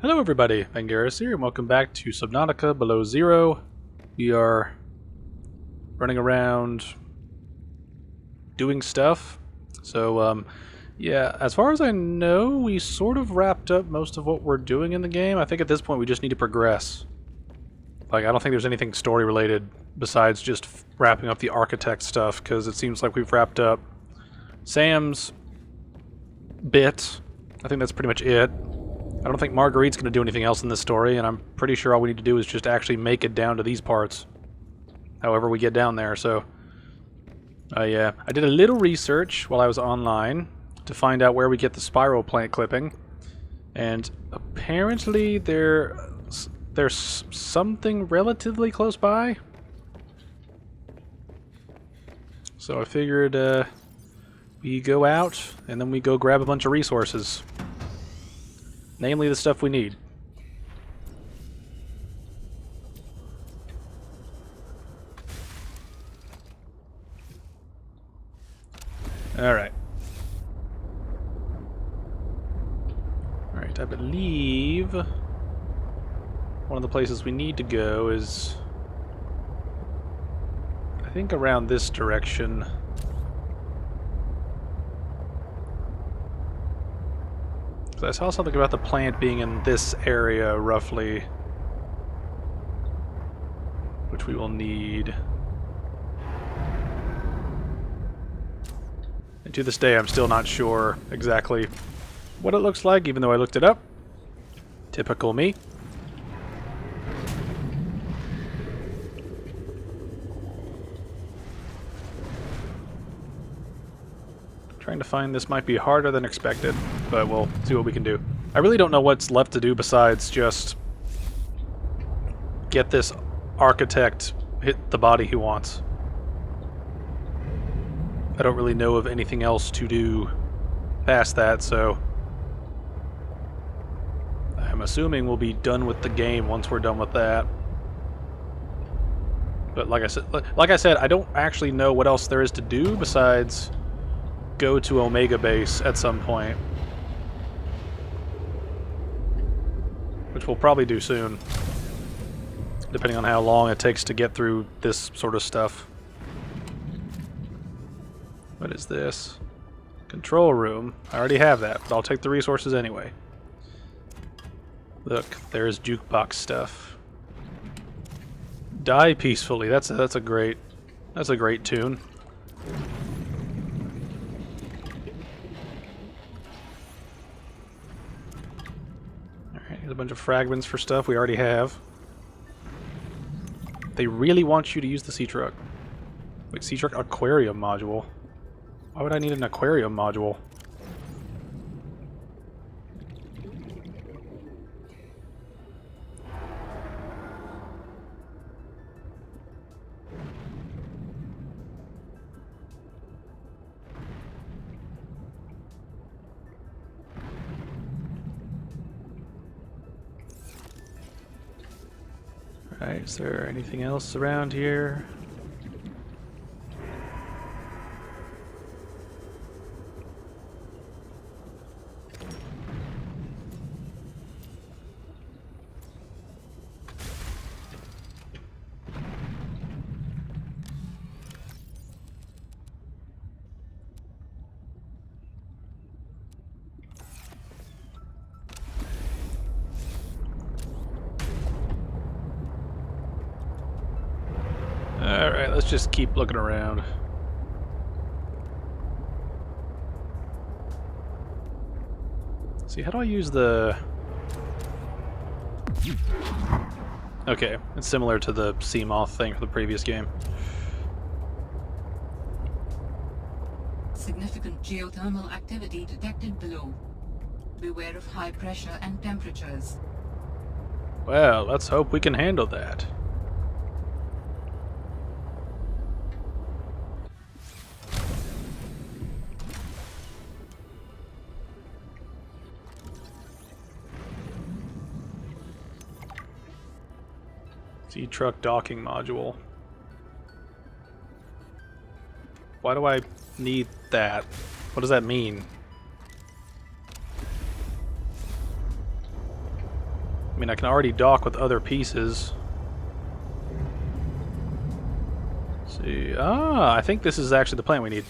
Hello everybody, Vangaris here, and welcome back to Subnautica Below Zero. We are running around doing stuff. So, yeah, as far as I know, we sort of wrapped up most of what we're doing in the game. I think at this point we just need to progress. Like, I don't think there's anything story related besides just wrapping up the architect stuff, because it seems like we've wrapped up Sam's bit. I think that's pretty much it. I don't think Marguerite's going to do anything else in this story, and I'm pretty sure all we need to do is just actually make it down to these parts. However we get down there, so... yeah, I did a little research while I was online to find out where we get the spiral plant clipping. And apparently there's something relatively close by. So I figured we go out, and then we go grab a bunch of resources. Namely, the stuff we need. Alright. Alright, I believe one of the places we need to go is, I think, around this direction. I saw something about the plant being in this area, roughly, which we will need. And to this day, I'm still not sure exactly what it looks like, even though I looked it up. Typical me. Trying to find this might be harder than expected, but we'll see what we can do. I really don't know what's left to do besides just get this architect hit the body he wants. I don't really know of anything else to do past that, so I'm assuming we'll be done with the game once we're done with that. But like I said, I don't actually know what else there is to do besides go to Omega Base at some point, which we'll probably do soon, depending on how long it takes to get through this sort of stuff. What is this? Control room. I already have that, but I'll take the resources anyway. Look, there's jukebox stuff. Die peacefully. That's a great tune. Here's a bunch of fragments for stuff we already have. They really want you to use the sea truck. Like, sea truck aquarium module. Why would I need an aquarium module? Alright, is there anything else around here? Alright, let's just keep looking around. See, how do I use the... Okay, it's similar to the sea moth thing from the previous game. Significant geothermal activity detected below. Beware of high pressure and temperatures. Well, let's hope we can handle that. Sea truck docking module. Why do I need that? What does that mean? I mean, I can already dock with other pieces. Let's see. Ah, I think this is actually the plant we need.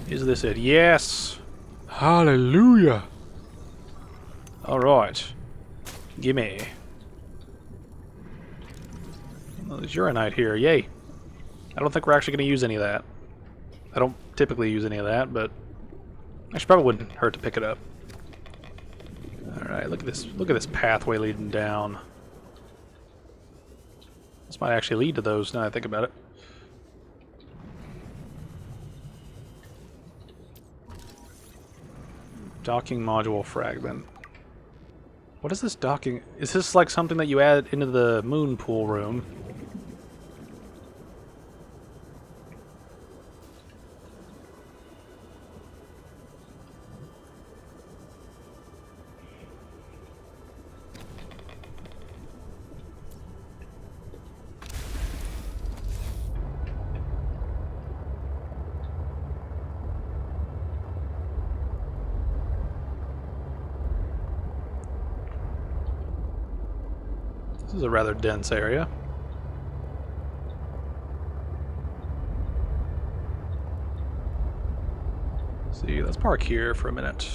Is this it? Yes! Hallelujah! Alright. Gimme. Oh, there's uranite here. Yay! I don't think we're actually going to use any of that. I don't typically use any of that, but actually probably wouldn't hurt to pick it up. Alright, look at this. Look at this pathway leading down. This might actually lead to those now that I think about it. Docking module fragment. What is this docking? Is this like something that you add into the moon pool room? This is a rather dense area. See, let's park here for a minute.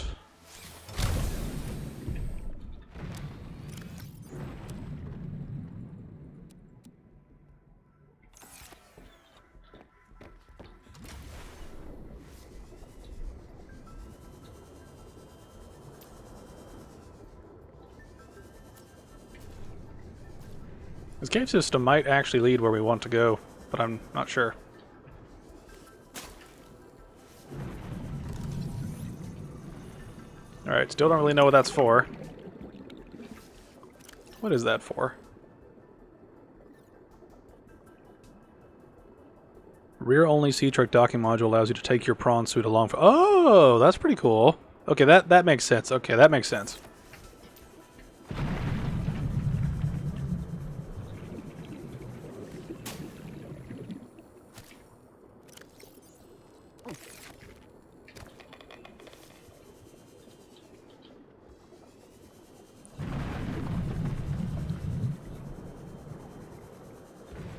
This cave system might actually lead where we want to go, but I'm not sure. Alright, still don't really know what that's for. What is that for? Rear-only Sea-Truck docking module allows you to take your prawn suit along for— oh, that's pretty cool. Okay, that makes sense. Okay, that makes sense.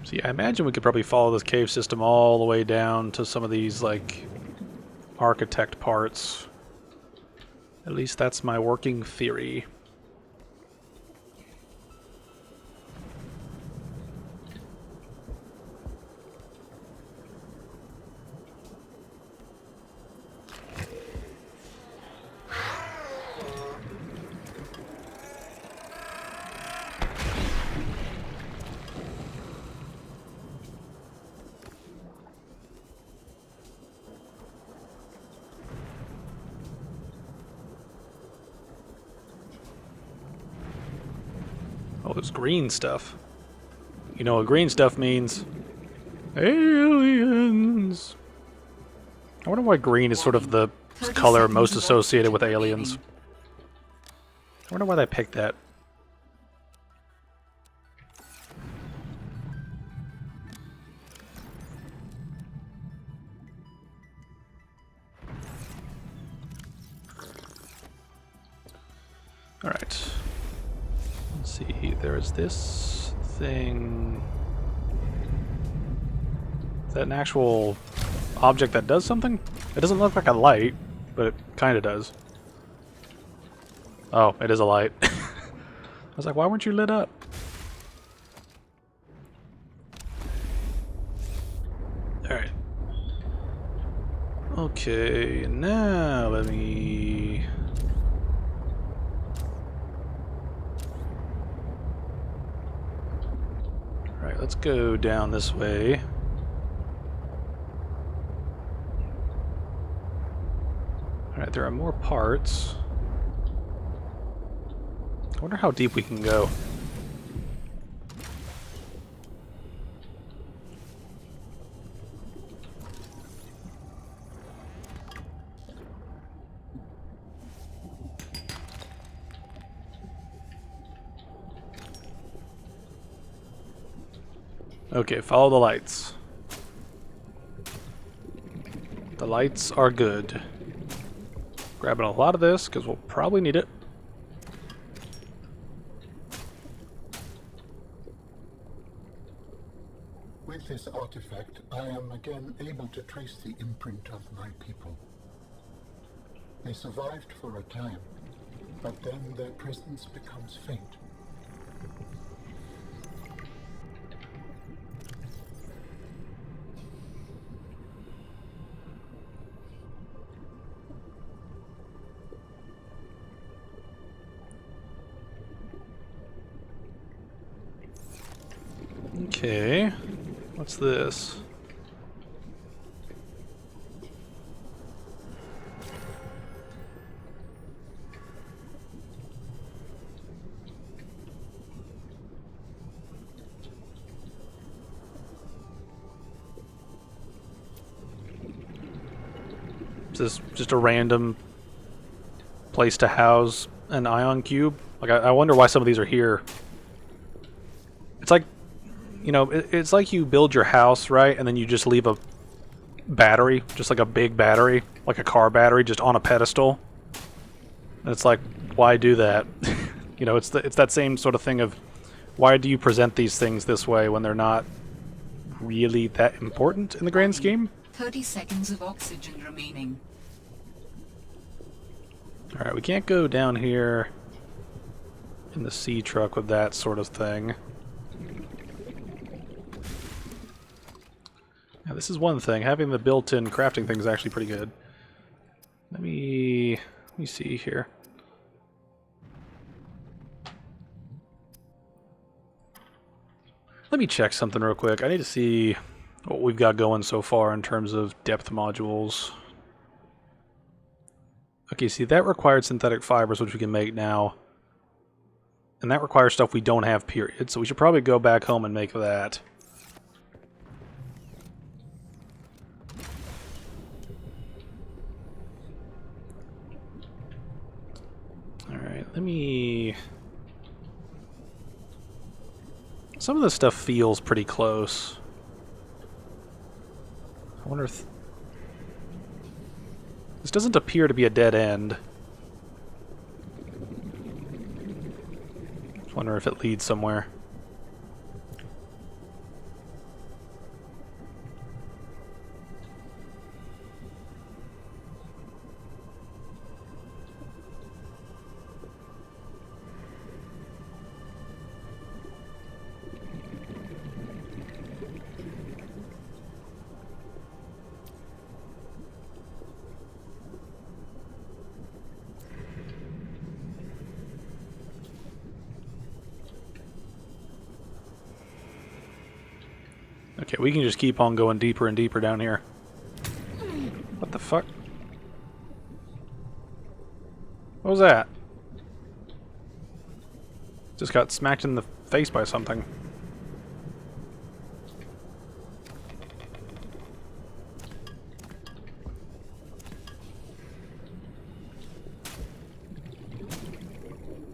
See, I imagine we could probably follow this cave system all the way down to some of these, like, architect parts. At least that's my working theory. Oh, there's green stuff. You know what green stuff means? Aliens! I wonder why green is sort of the color most associated with aliens. I wonder why they picked that. Alright. Let's see, there's this thing. Is that an actual object that does something? It doesn't look like a light, but it kind of does. Oh, it is a light. I was like, why weren't you lit up? Alright. Okay, now let me... Alright, let's go down this way. Alright, there are more parts. I wonder how deep we can go. Okay, follow the lights. The lights are good. Grabbing a lot of this, because we'll probably need it. With this artifact, I am again able to trace the imprint of my people. They survived for a time, but then their presence becomes faint. Okay, what's this? Is this just a random place to house an ion cube? Like, I wonder why some of these are here. It's like, you know, it's like you build your house, right? And then you just leave a battery, just like a big battery, like a car battery, just on a pedestal. And it's like, why do that? You know, it's that same sort of thing of, why do you present these things this way when they're not really that important in the grand scheme? 30 seconds of oxygen remaining. Alright, we can't go down here in the sea truck with that sort of thing. Now, this is one thing. Having the built-in crafting thing is actually pretty good. Let me see here. Let me check something real quick. I need to see what we've got going so far in terms of depth modules. Okay, see, that required synthetic fibers, which we can make now. And that requires stuff we don't have, period. So we should probably go back home and make that. Alright, let me... Some of this stuff feels pretty close. I wonder if... This doesn't appear to be a dead end. I wonder if it leads somewhere. Okay, we can just keep on going deeper and deeper down here. What the fuck? What was that? Just got smacked in the face by something.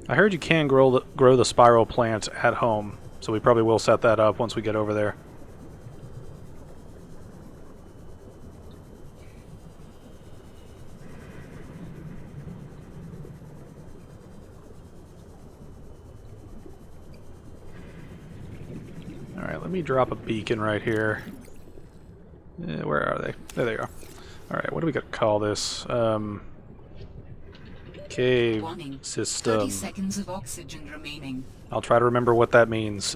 I heard you can grow the spiral plant at home, so we probably will set that up once we get over there. Alright, let me drop a beacon right here. Where are they? There they are. Alright, what do we got to call this? Cave Warning. system. 30 seconds of oxygen remaining. I'll try to remember what that means.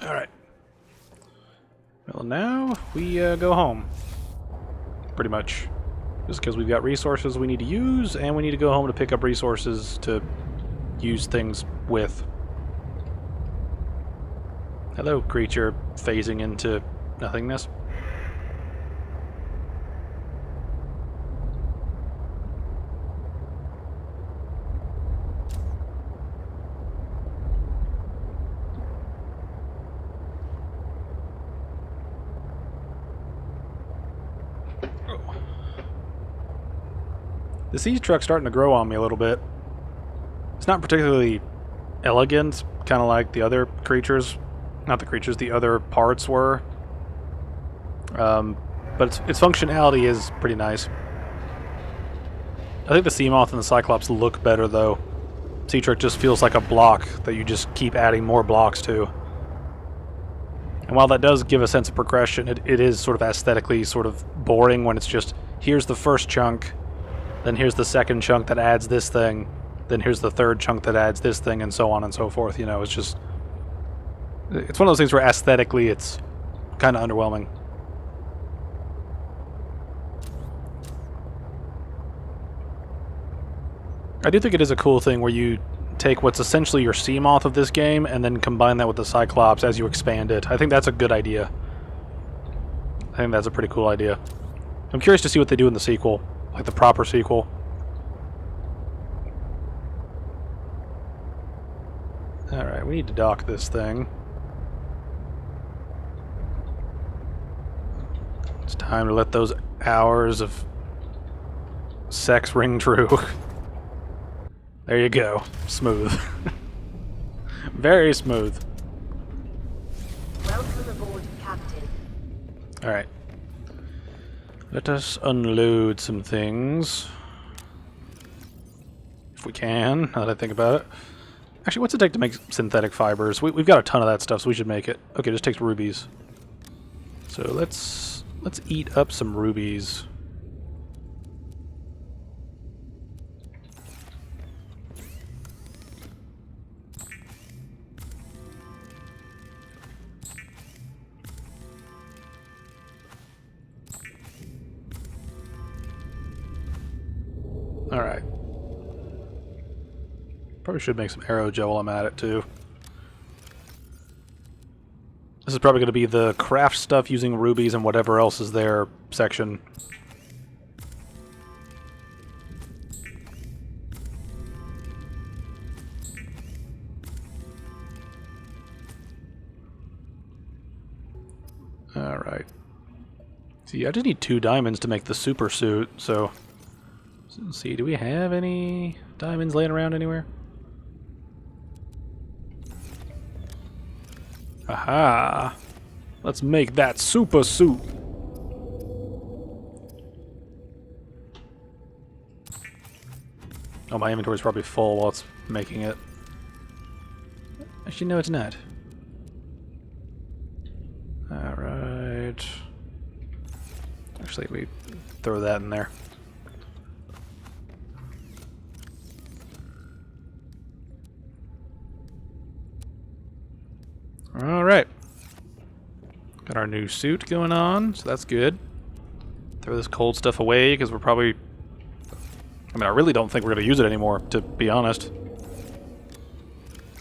Alright. Well, now we go home. Pretty much. Just because we've got resources we need to use, and we need to go home to pick up resources to use things with. Hello, creature phasing into nothingness. The siege truck's starting to grow on me a little bit. It's not particularly elegant, kind of like the other creatures. Not the creatures, the other parts were. But its functionality is pretty nice. I think the Seamoth and the Cyclops look better, though. Sea Trick just feels like a block that you just keep adding more blocks to. And while that does give a sense of progression, it is sort of aesthetically sort of boring when it's just, here's the first chunk, then here's the second chunk that adds this thing, then here's the third chunk that adds this thing, and so on and so forth. You know, it's just... It's one of those things where aesthetically it's kind of underwhelming. I do think it is a cool thing where you take what's essentially your Seamoth of this game and then combine that with the Cyclops as you expand it. I think that's a good idea. I think that's a pretty cool idea. I'm curious to see what they do in the sequel, like the proper sequel. Alright, we need to dock this thing. It's time to let those hours of sex ring true. There you go. Smooth. Very smooth. Welcome aboard, Captain. Alright. Let us unload some things. If we can, now that I think about it. Actually, what's it take to make synthetic fibers? We've got a ton of that stuff, so we should make it. Okay, it just takes rubies. So let's eat up some rubies. Alright. Probably should make some aerogel while I'm at it, too. This is probably going to be the craft stuff using rubies and whatever else is there section. Alright. See, I just need 2 diamonds to make the super suit, so... Let's see, do we have any diamonds laying around anywhere? Aha! Let's make that super suit! Oh, my inventory's probably full while it's making it. Actually, no, it's not. Alright. Actually, we throw that in there. Alright. Got our new suit going on, so that's good. Throw this cold stuff away, because we're probably... I mean, I really don't think we're going to use it anymore, to be honest.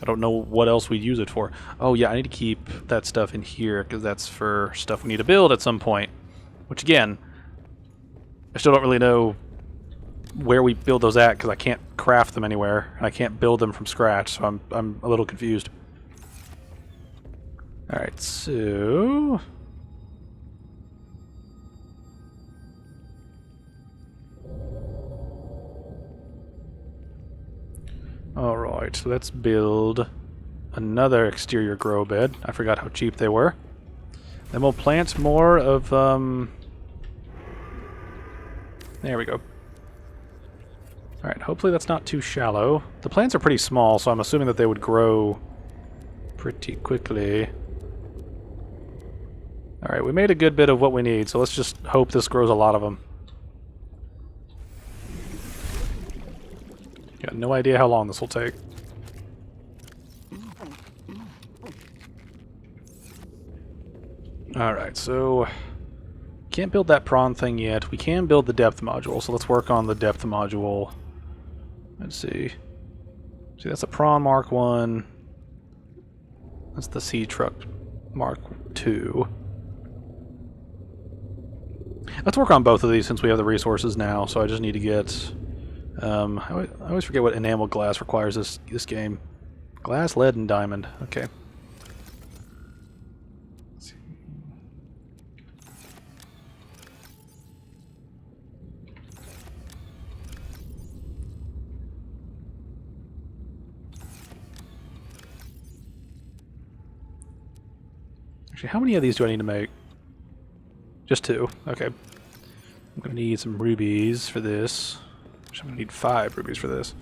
I don't know what else we'd use it for. Oh yeah, I need to keep that stuff in here, because that's for stuff we need to build at some point. Which again, I still don't really know where we build those at, because I can't craft them anywhere, and I can't build them from scratch, so I'm a little confused. Alright, so... Alright, so let's build another exterior grow bed. I forgot how cheap they were. Then we'll plant more of, There we go. Alright, hopefully that's not too shallow. The plants are pretty small, so I'm assuming that they would grow pretty quickly. Alright, we made a good bit of what we need, so let's just hope this grows a lot of them. Got no idea how long this will take. Alright, so... Can't build that prawn thing yet. We can build the depth module, so let's work on the depth module. Let's see. See, that's a prawn Mark 1. That's the sea truck Mark 2. Let's work on both of these since we have the resources now, so I just need to get... I always forget what enamel glass requires this game. Glass, lead, and diamond. Okay. Let's see. Actually, how many of these do I need to make? Just 2. Okay. I'm going to need some rubies for this. I'm gonna need 5 rubies for this.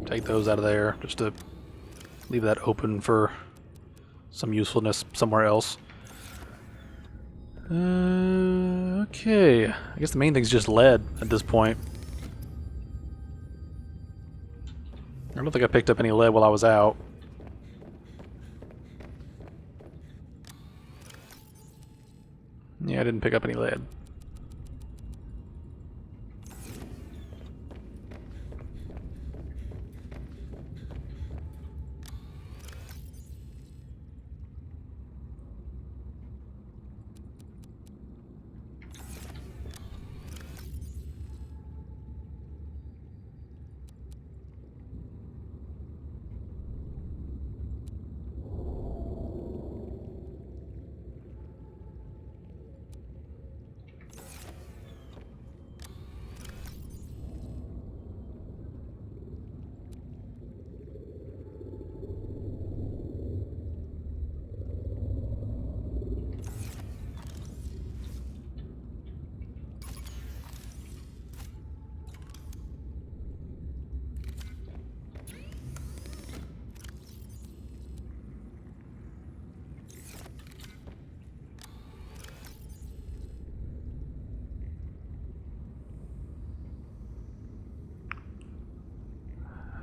Take those out of there, just to leave that open for some usefulness somewhere else. Okay. I guess the main thing's just lead at this point. I don't think I picked up any lead while I was out. Yeah, I didn't pick up any lead.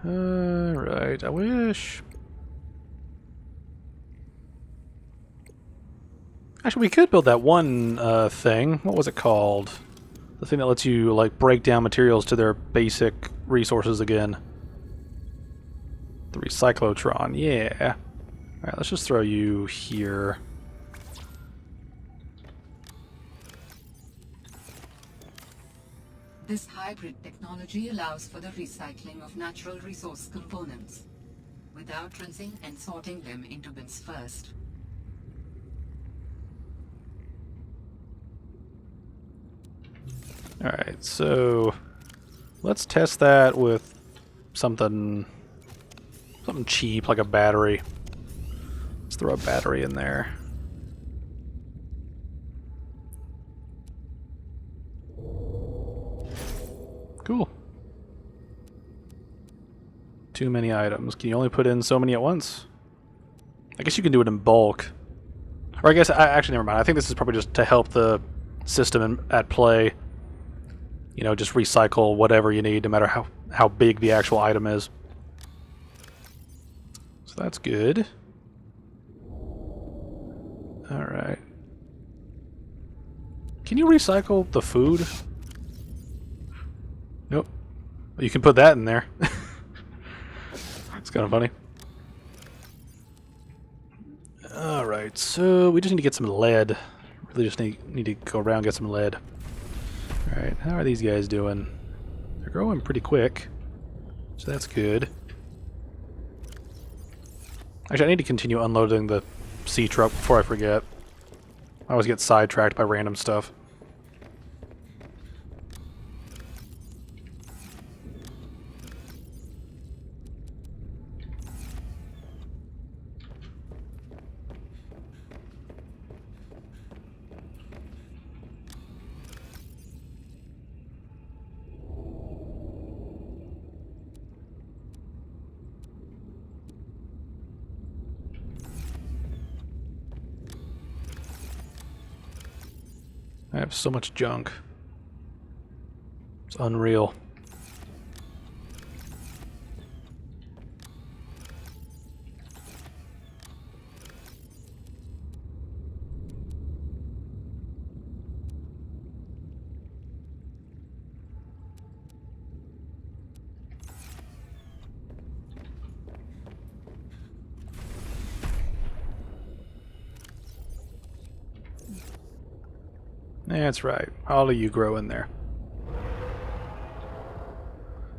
Alright, I wish... Actually, we could build that one thing. What was it called? The thing that lets you, like, break down materials to their basic resources again. The recyclotron, yeah. Alright, let's just throw you here. This hybrid technology allows for the recycling of natural resource components, without rinsing and sorting them into bins first. Alright, so let's test that with something cheap, like a battery. Let's throw a battery in there. Cool. Too many items. Can you only put in so many at once? I guess you can do it in bulk. Or I guess, actually, never mind. I think this is probably just to help the system at play. You know, just recycle whatever you need, no matter how big the actual item is. So that's good. Alright. Can you recycle the food? Nope. You can put that in there. It's kind of funny. Alright, so we just need to get some lead. Really just need to go around and get some lead. Alright, how are these guys doing? They're growing pretty quick, so that's good. Actually, I need to continue unloading the sea truck before I forget. I always get sidetracked by random stuff. I have so much junk. It's unreal. That's right. All of you grow in there.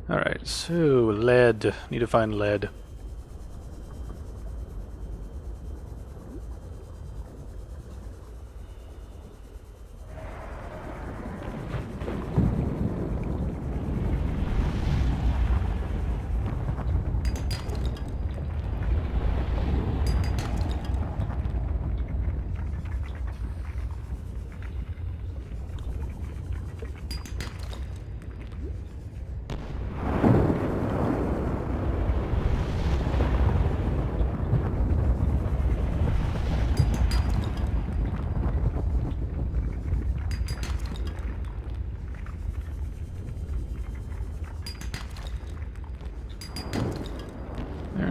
Alright, so lead. Need to find lead.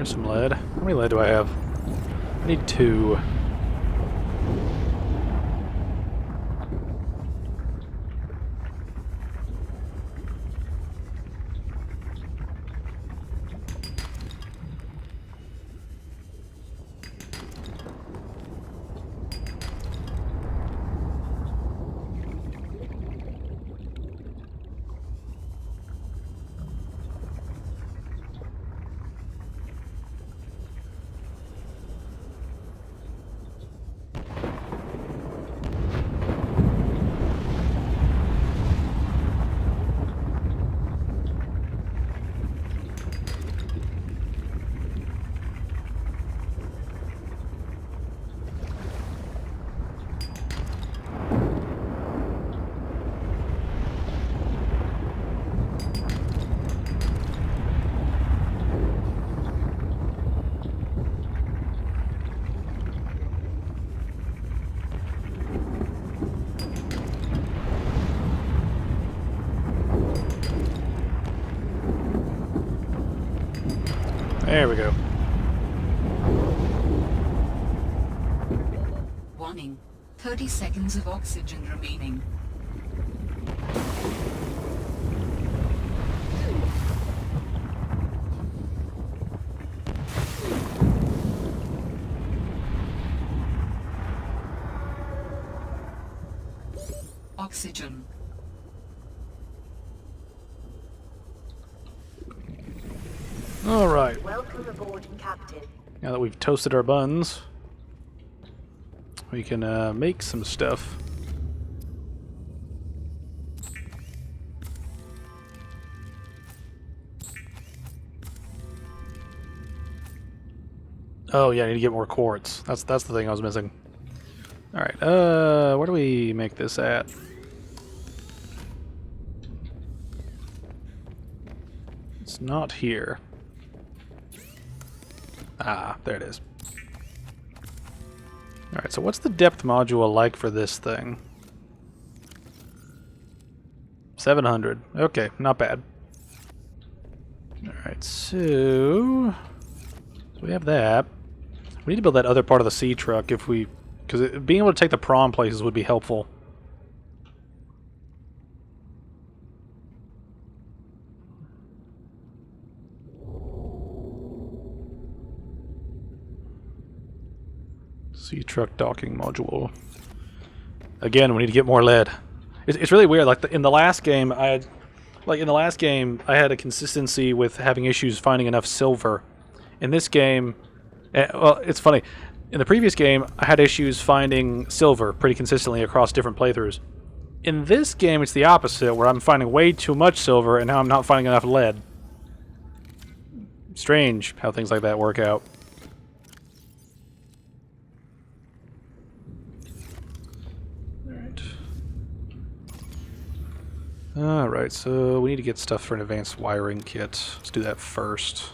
There's some lead. How many lead do I have? I need 2. There we go. Warning. 30 seconds of oxygen remaining. Oxygen. All right. Welcome aboard, Captain. Now that we've toasted our buns, we can make some stuff. Oh yeah, I need to get more quartz. That's the thing I was missing. All right. Where do we make this at? It's not here. Ah, there it is. Alright, so what's the depth module like for this thing? 700. Okay, not bad. Alright, so we have that. We need to build that other part of the sea truck if we... because being able to take the prawn places would be helpful. Sea truck docking module. Again, we need to get more lead. It's really weird. Like in the last game, I had a consistency with having issues finding enough silver. In this game, well, it's funny. In the previous game, I had issues finding silver pretty consistently across different playthroughs. In this game, it's the opposite, where I'm finding way too much silver and now I'm not finding enough lead. Strange how things like that work out. Alright, so we need to get stuff for an advanced wiring kit. Let's do that first.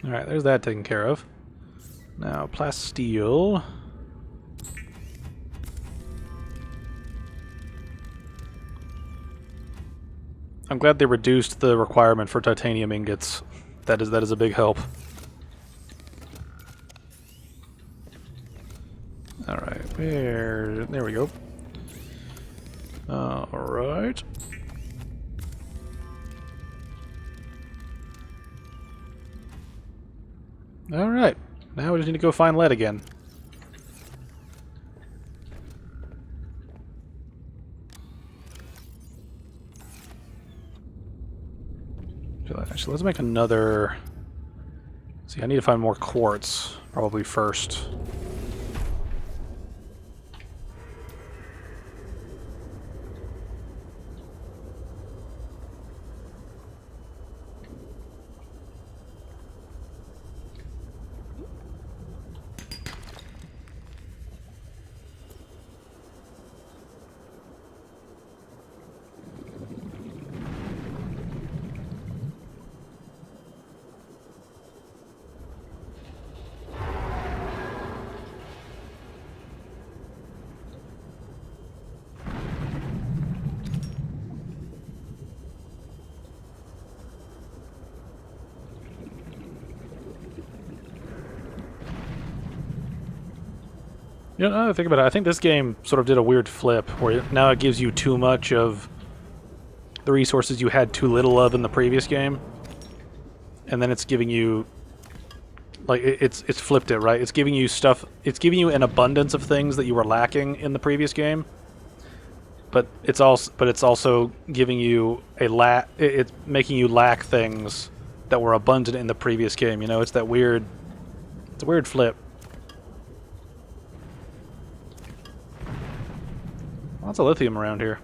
Alright, there's that taken care of. Now, plasteel. I'm glad they reduced the requirement for titanium ingots. That is a big help. Alright, there we go. Alright. Alright. Now we just need to go find lead again. Actually, let's make another... See, I need to find more quartz, probably first. You know, now that I think about it, I think this game sort of did a weird flip, where now it gives you too much of the resources you had too little of in the previous game. And then it's giving you... Like, it's flipped it, right? It's giving you stuff... It's giving you an abundance of things that you were lacking in the previous game. But it's also giving you a it's making you lack things that were abundant in the previous game, you know? It's that weird... It's a weird flip. Lots of lithium around here.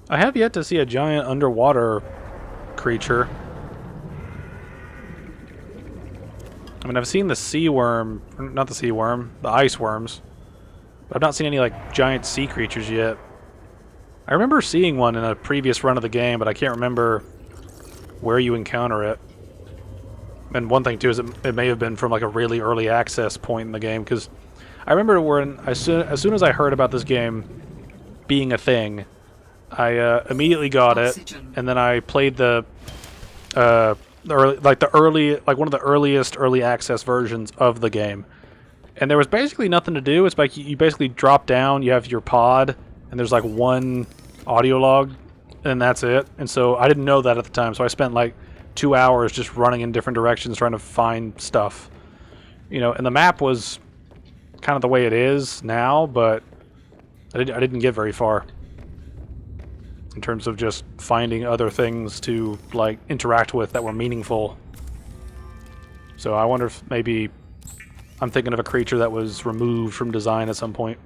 I have yet to see a giant underwater creature. I mean, I've seen the sea worm, not the sea worm, the ice worms. But I've not seen any, like, giant sea creatures yet. I remember seeing one in a previous run of the game, but I can't remember where you encounter it. And one thing, too, is it may have been from, like, a really early access point in the game, because I remember when, as soon as I heard about this game being a thing, I immediately got it, and then I played one of the earliest early access versions of the game. And there was basically nothing to do. It's like you basically drop down, you have your pod, and there's like one audio log, and that's it. And so I didn't know that at the time, so I spent like 2 hours just running in different directions trying to find stuff. You know, and the map was kind of the way it is now, but I didn't get very far in terms of just finding other things to like interact with that were meaningful. So I wonder if maybe I'm thinking of a creature that was removed from design at some point.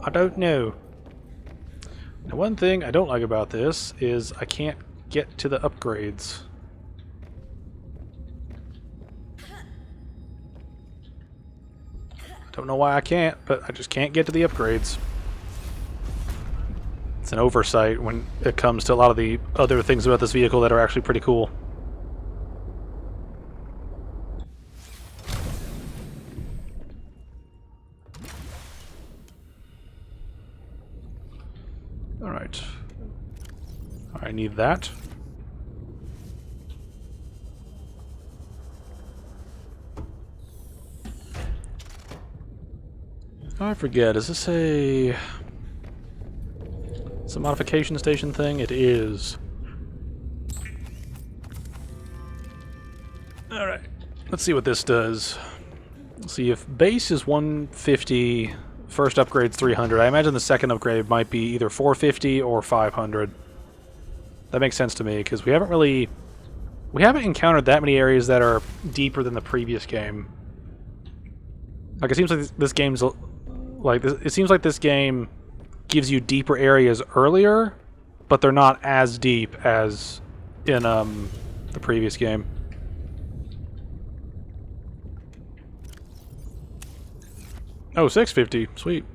I don't know. Now, one thing I don't like about this is I can't get to the upgrades. I don't know why I can't, but I just can't get to the upgrades. It's an oversight when it comes to a lot of the other things about this vehicle that are actually pretty cool. Alright. I need that. I forget, is this a... It's a modification station thing? It is. Alright. Let's see what this does. Let's see, if base is 150, first upgrade's 300. I imagine the second upgrade might be either 450 or 500. That makes sense to me, because we haven't encountered that many areas that are deeper than the previous game. Like, it seems like this game's... it seems like this game gives you deeper areas earlier, but they're not as deep as in the previous game. Oh, 650. Sweet.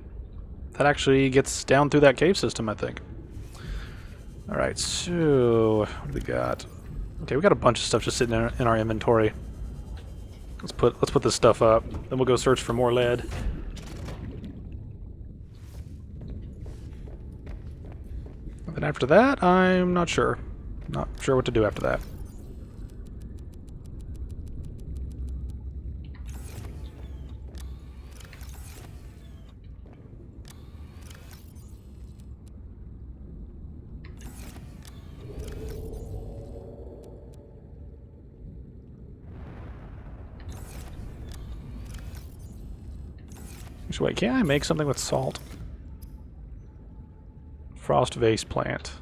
That actually gets down through that cave system, I think. Alright, so... what do we got? Okay, we got a bunch of stuff just sitting in our inventory. Let's put this stuff up. Then we'll go search for more lead. And then after that, I'm not sure. Not sure what to do after that. Actually, wait, can I make something with salt? Frost vase plant.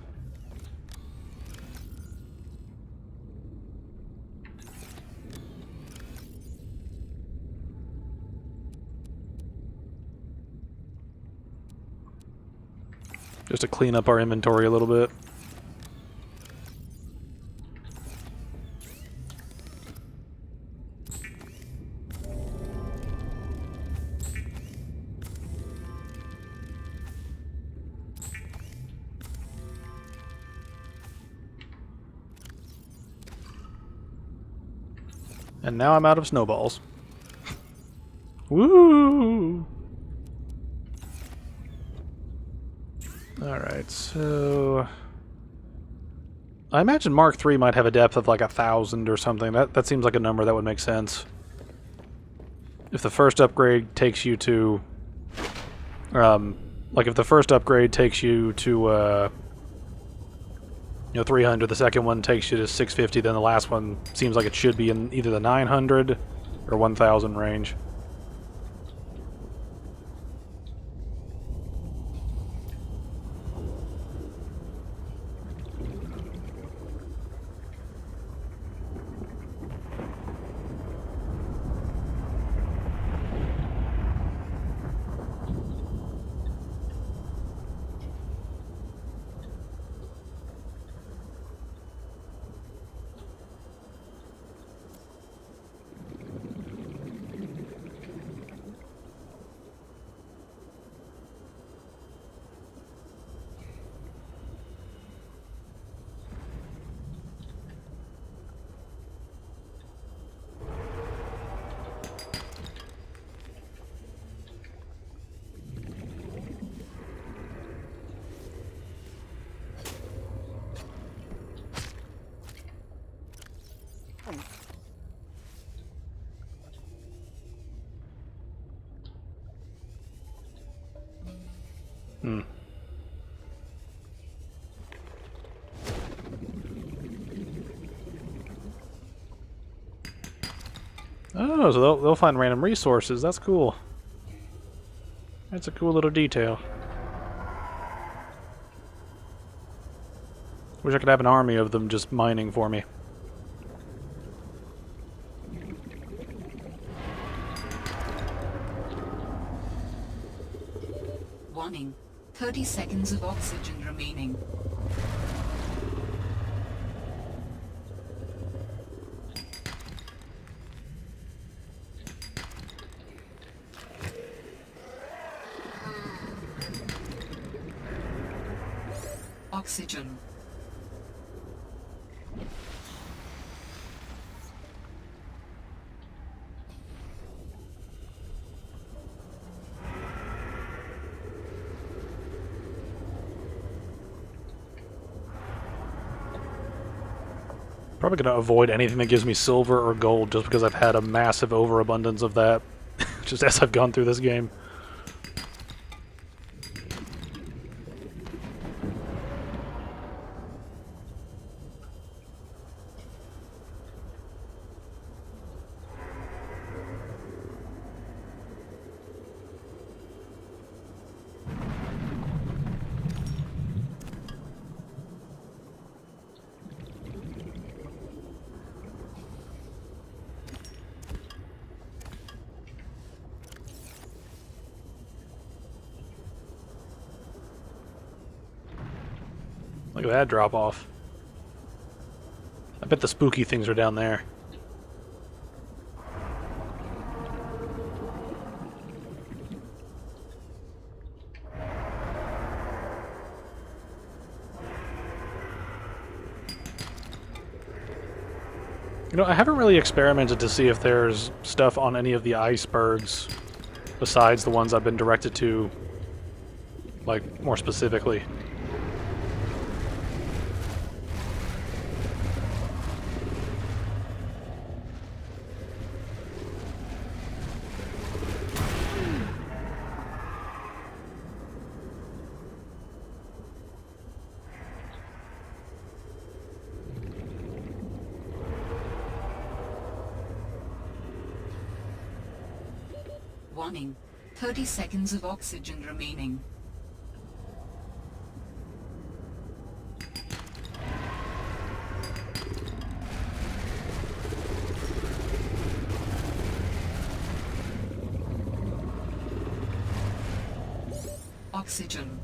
Just to clean up our inventory a little bit. And now I'm out of snowballs. Woo! Alright, so... I imagine Mark III might have a depth of like 1,000 or something. That seems like a number that would make sense. If the first upgrade takes you to... like if the first upgrade takes you to, 300, the second one takes you to 650, then the last one seems like it should be in either the 900 or 1,000 range. Hmm. Oh, so they'll find random resources. That's cool. That's a cool little detail. Wish I could have an army of them just mining for me. Warning. 30 seconds of oxygen remaining. Oxygen. Probably going to avoid anything that gives me silver or gold just because I've had a massive overabundance of that just as I've gone through this game. Look at that drop off. I bet the spooky things are down there. I haven't really experimented to see if there's stuff on any of the icebergs besides the ones I've been directed to, like, more specifically. Warning. 30 seconds of oxygen remaining. Oxygen.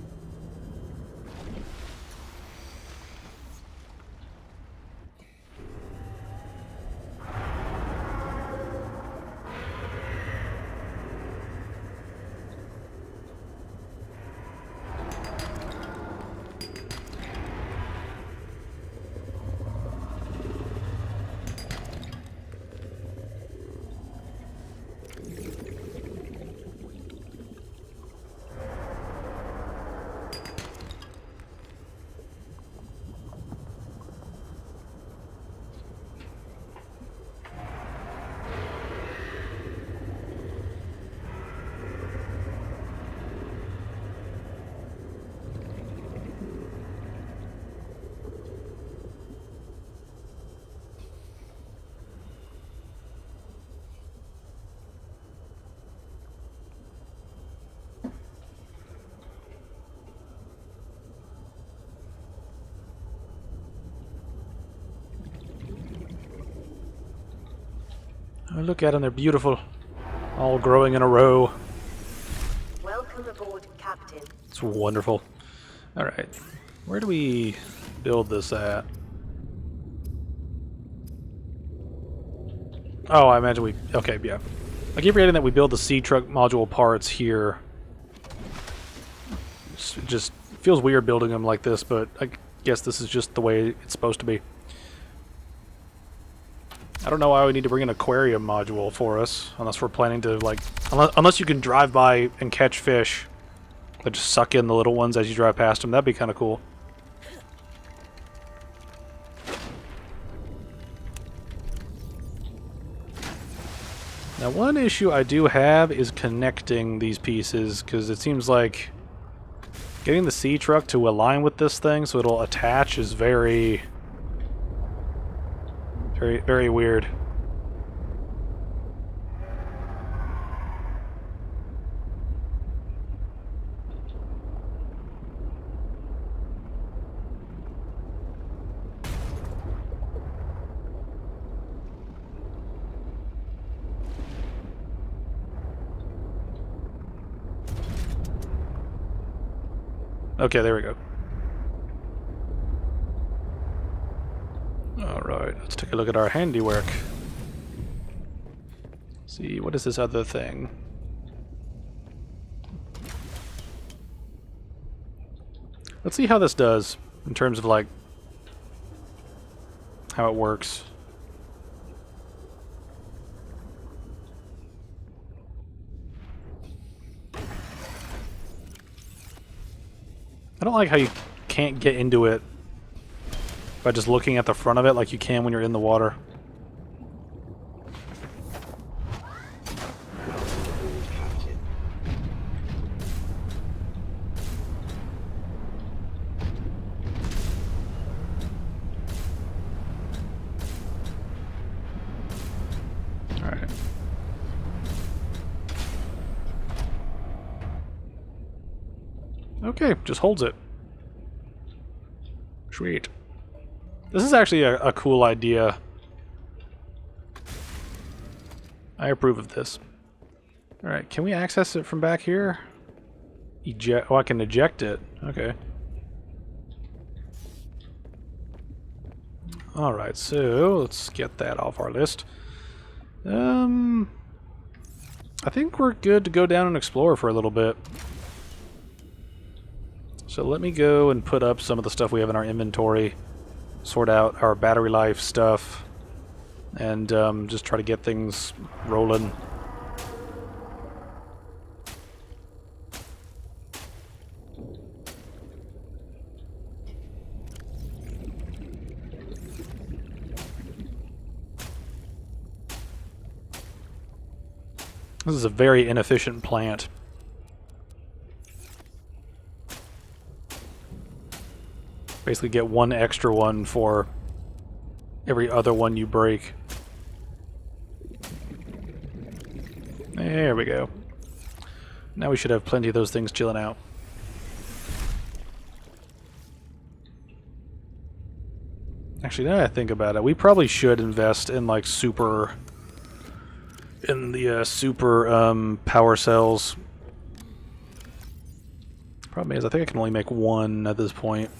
Oh, look at them, they're beautiful. All growing in a row. Welcome aboard, Captain. It's wonderful. Alright. Where do we build this at? Oh, I imagine we... Okay, yeah. I keep forgetting that we build the sea truck module parts here. It just feels weird building them like this, but I guess this is just the way it's supposed to be. I don't know why we need to bring an aquarium module for us, unless we're planning to, like... Unless you can drive by and catch fish that just suck in the little ones as you drive past them. That'd be kind of cool. Now, one issue I do have is connecting these pieces, because it seems like getting the sea truck to align with this thing so it'll attach is very weird. Okay, there we go. Alright, let's take a look at our handiwork. See, what is this other thing? Let's see how this does in terms of, like, how it works. I don't like how you can't get into it by just looking at the front of it like you can when you're in the water. Captain. Alright. Okay, just holds it. Sweet. This is actually a cool idea. I approve of this. Alright, can we access it from back here? Eject. Oh, I can eject it. Okay. Alright, so let's get that off our list. I think we're good to go down and explore for a little bit. So let me go and put up some of the stuff we have in our inventory, sort out our battery life stuff, and just try to get things rolling. This is a very inefficient plant. Basically get one extra one for every other one you break. There we go. Now we should have plenty of those things chilling out. Actually, now that I think about it, we probably should invest in like super power cells. Problem is, I think I can only make one at this point.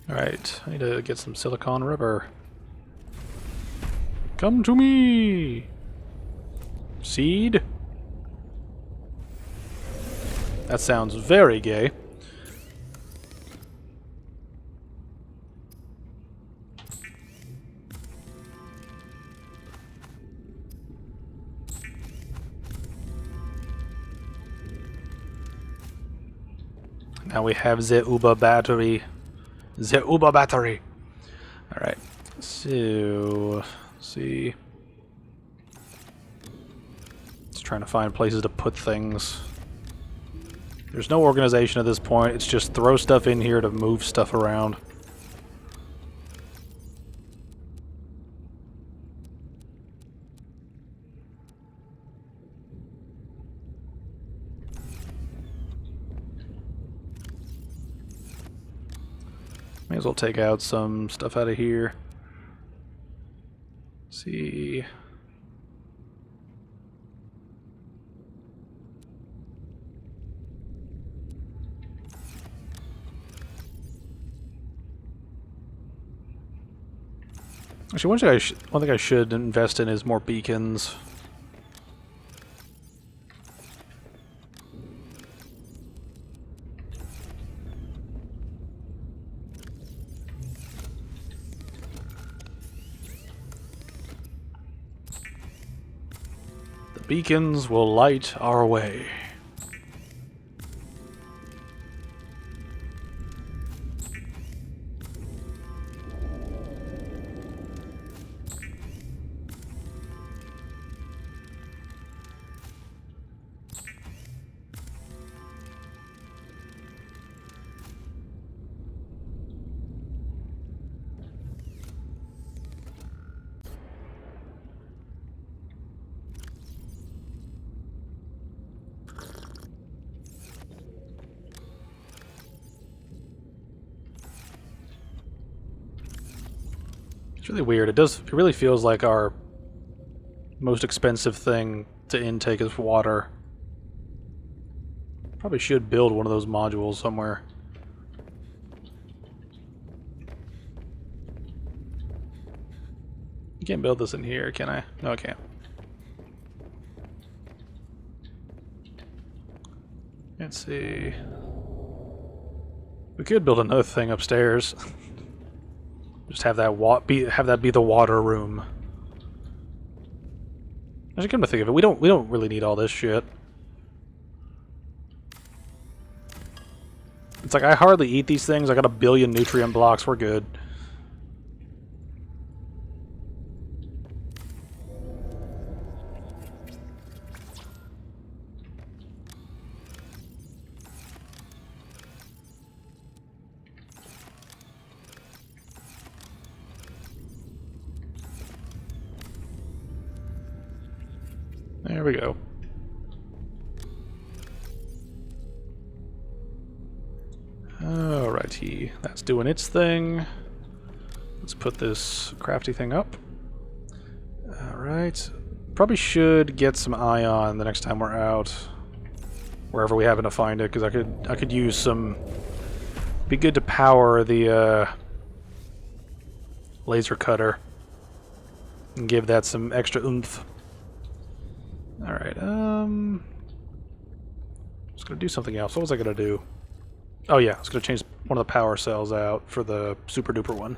Alright, I need to get some silicon rubber. Come to me! Seed? That sounds very gay. Now we have the Uber battery. The Uber battery. Alright. So, let's see. Just trying to find places to put things. There's no organization at this point. It's just throw stuff in here to move stuff around. May as well take out some stuff out of here. Let's see. Actually, one thing I should invest in is more beacons. The beacons will light our way. It's really weird. It really feels like our most expensive thing to intake is water. Probably should build one of those modules somewhere. You can't build this in here, can I? No, I can't. Let's see. We could build another thing upstairs. Just have that be the water room. Actually, come to think of it, we don't really need all this shit. It's like I hardly eat these things. I got 1 billion nutrient blocks. We're good. There we go. Alrighty, that's doing its thing. Let's put this crafty thing up. Alright. Probably should get some ion the next time we're out. Wherever we happen to find it, because I could use some... Be good to power the laser cutter. And give that some extra oomph. Alright, I was gonna do something else. What was I gonna do? Oh yeah, I was gonna change one of the power cells out for the super duper one.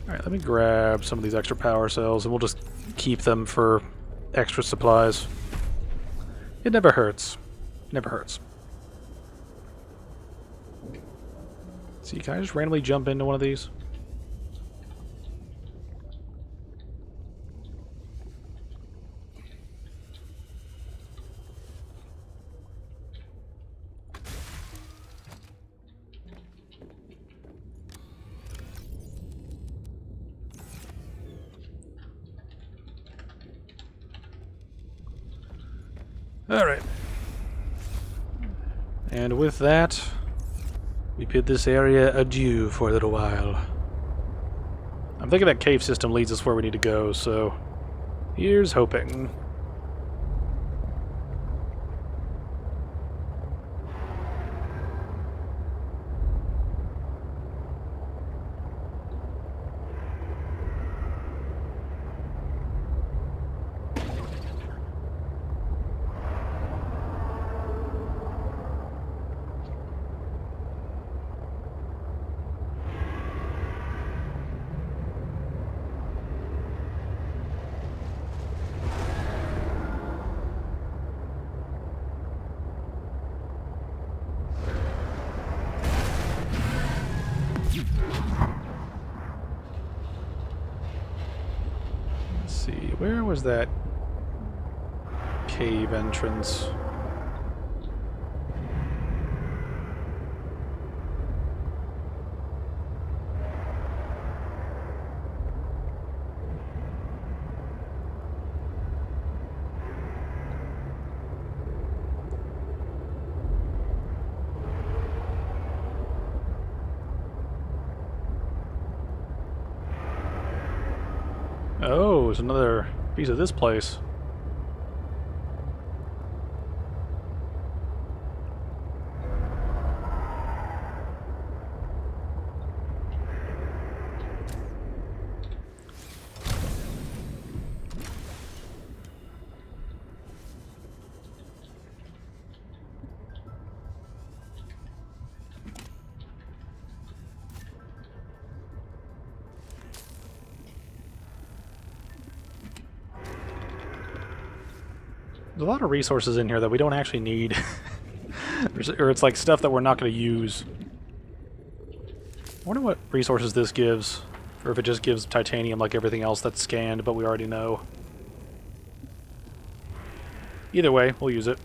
Alright, let me grab some of these extra power cells and we'll just keep them for extra supplies. It never hurts. Never hurts. See, can I just randomly jump into one of these? Alright. And with that, we bid this area adieu for a little while. I'm thinking that cave system leads us where we need to go, so here's hoping. see, where was that cave entrance? Oh, there's another piece of this place. There's a lot of resources in here that we don't actually need. Or it's like stuff that we're not going to use. I wonder what resources this gives. Or if it just gives titanium like everything else that's scanned, but we already know. Either way, we'll use it.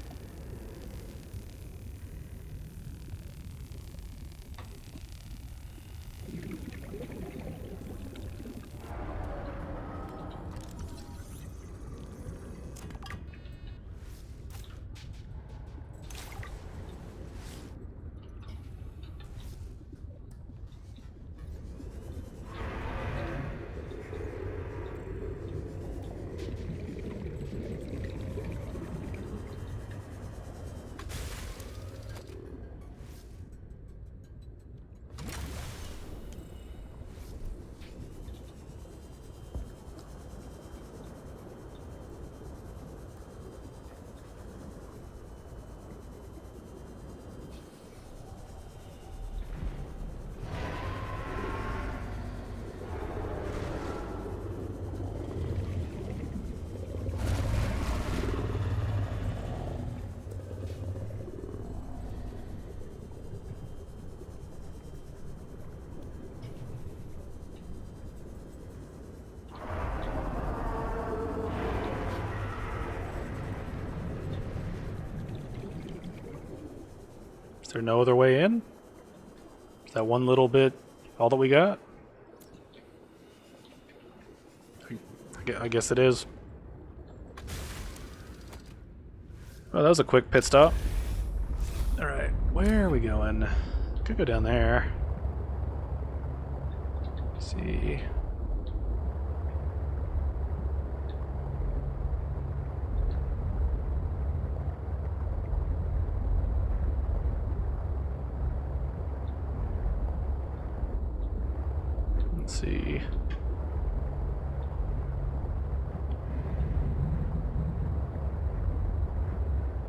Is there no other way in? Is that one little bit all that we got? I guess it is. Oh, that was a quick pit stop. Alright, where are we going? Could go down there. Let's see. Let's see.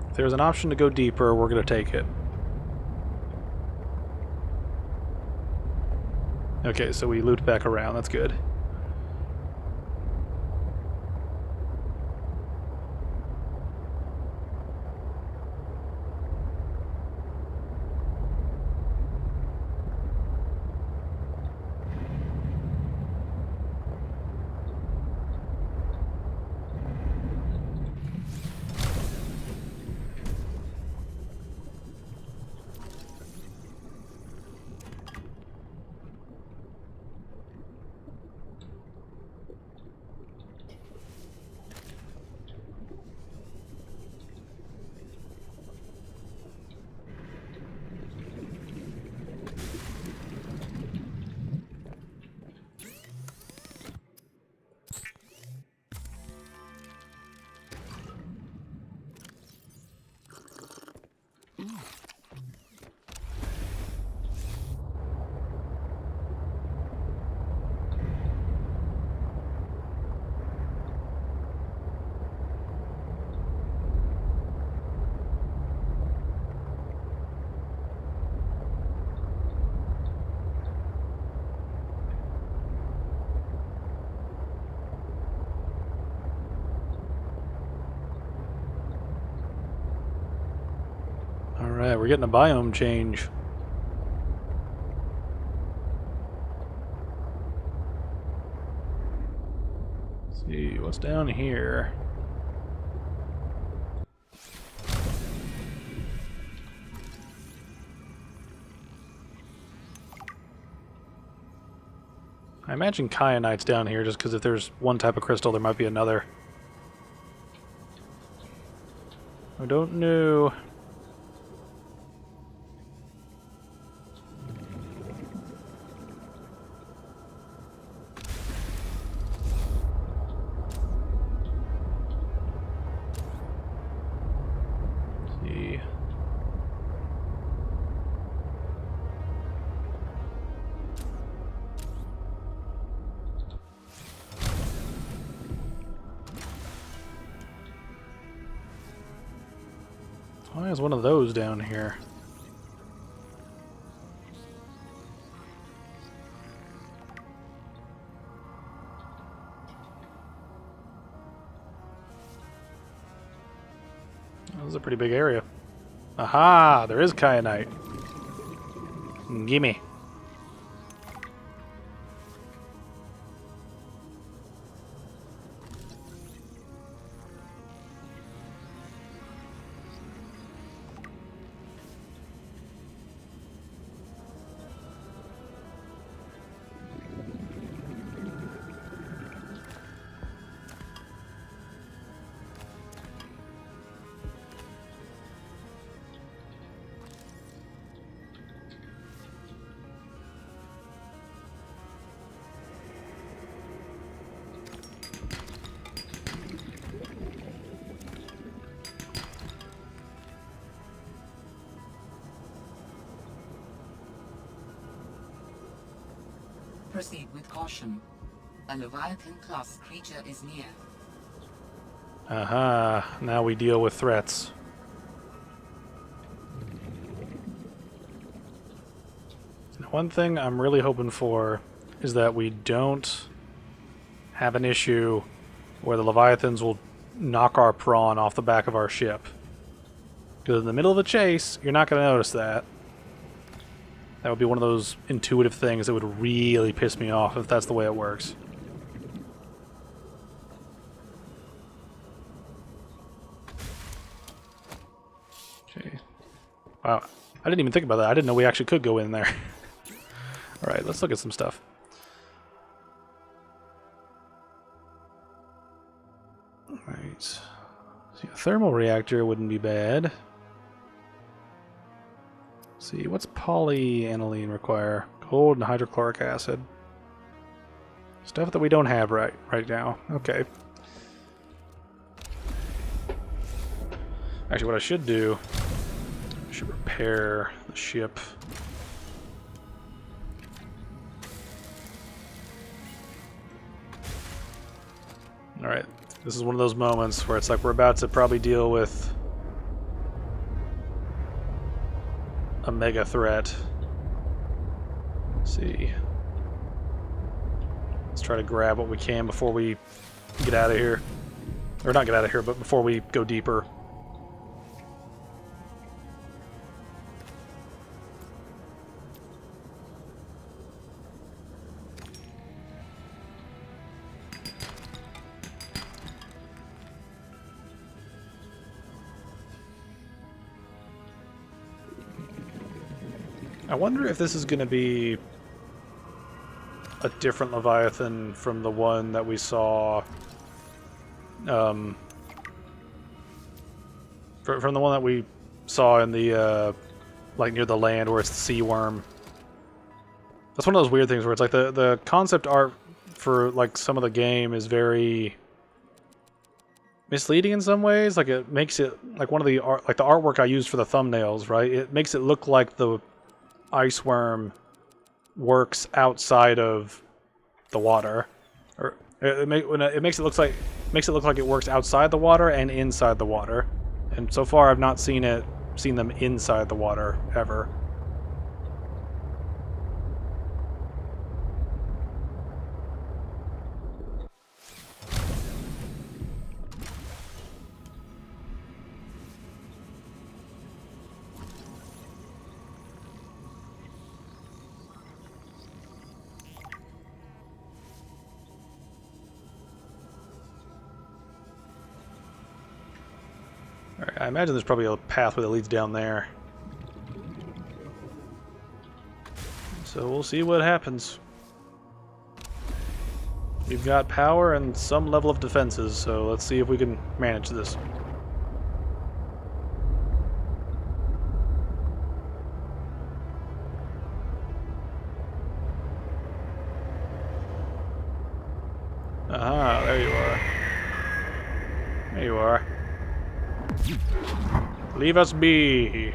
If there's an option to go deeper, we're going to take it. Okay, so we looped back around. That's good. Alright, we're getting a biome change. Let's see, what's down here? I imagine kyanite's down here just because if there's one type of crystal, there might be another. I don't know. See. Why is one of those down here? This is a pretty big area. Aha! There is kyanite. Gimme. Proceed with caution. A Leviathan-class creature is near. Aha, now we deal with threats. Now, one thing I'm really hoping for is that we don't have an issue where the Leviathans will knock our prawn off the back of our ship. Because in the middle of a chase, you're not going to notice that. That would be one of those intuitive things that would really piss me off if that's the way it works. Okay. Wow. I didn't even think about that. I didn't know we actually could go in there. Alright, let's look at some stuff. Alright. See, a thermal reactor wouldn't be bad. See, what's polyaniline require? Gold and hydrochloric acid. Stuff that we don't have right now. Okay. Actually, what I should do, I should repair the ship. Alright, this is one of those moments where it's like we're about to probably deal with a mega threat. Let's see. Let's try to grab what we can before we get out of here. Or not get out of here, but before we go deeper. I wonder if this is going to be a different Leviathan from the one that we saw, from the one that we saw in the, like near the land where it's the sea worm. That's one of those weird things where it's like the concept art for like some of the game is very misleading in some ways. Like it makes it like one of the art, like the artwork I used for the thumbnails, right? It makes it look like the ice worm works outside of the water, or it makes it look like it works outside the water and inside the water. And so far, I've not seen them inside the water ever. Alright, I imagine there's probably a pathway that leads down there. So we'll see what happens. We've got power and some level of defenses, so let's see if we can manage this. Aha, there you are. There you are. Leave us be.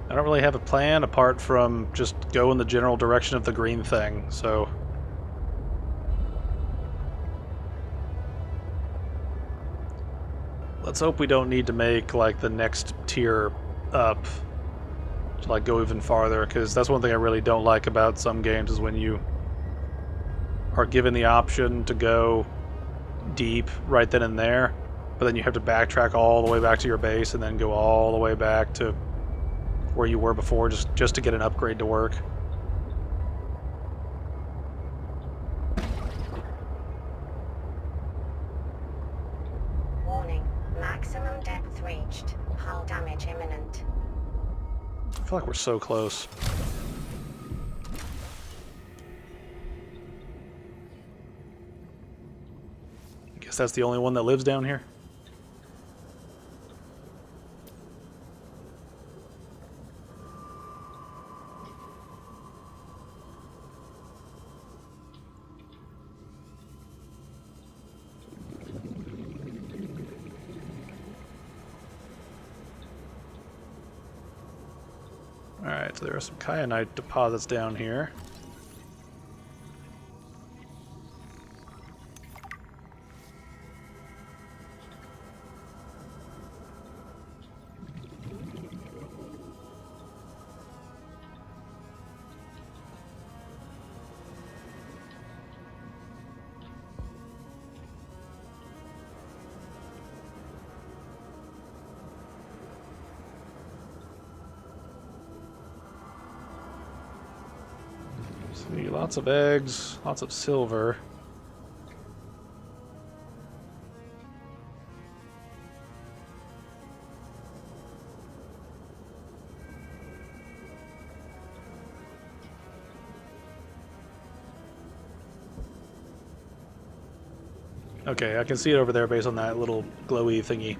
I don't really have a plan apart from just go in the general direction of the green thing, so... Let's hope we don't need to make, like, the next tier up to, like, go even farther, because that's one thing I really don't like about some games is when you are given the option to go deep right then and there, but then you have to backtrack all the way back to your base and then go all the way back to where you were before just to get an upgrade to work. Warning. Maximum depth reached. Hull damage imminent. I feel like we're so close. I guess that's the only one that lives down here. Alright, so there are some kyanite deposits down here. See, lots of eggs, lots of silver. Okay, I can see it over there based on that little glowy thingy.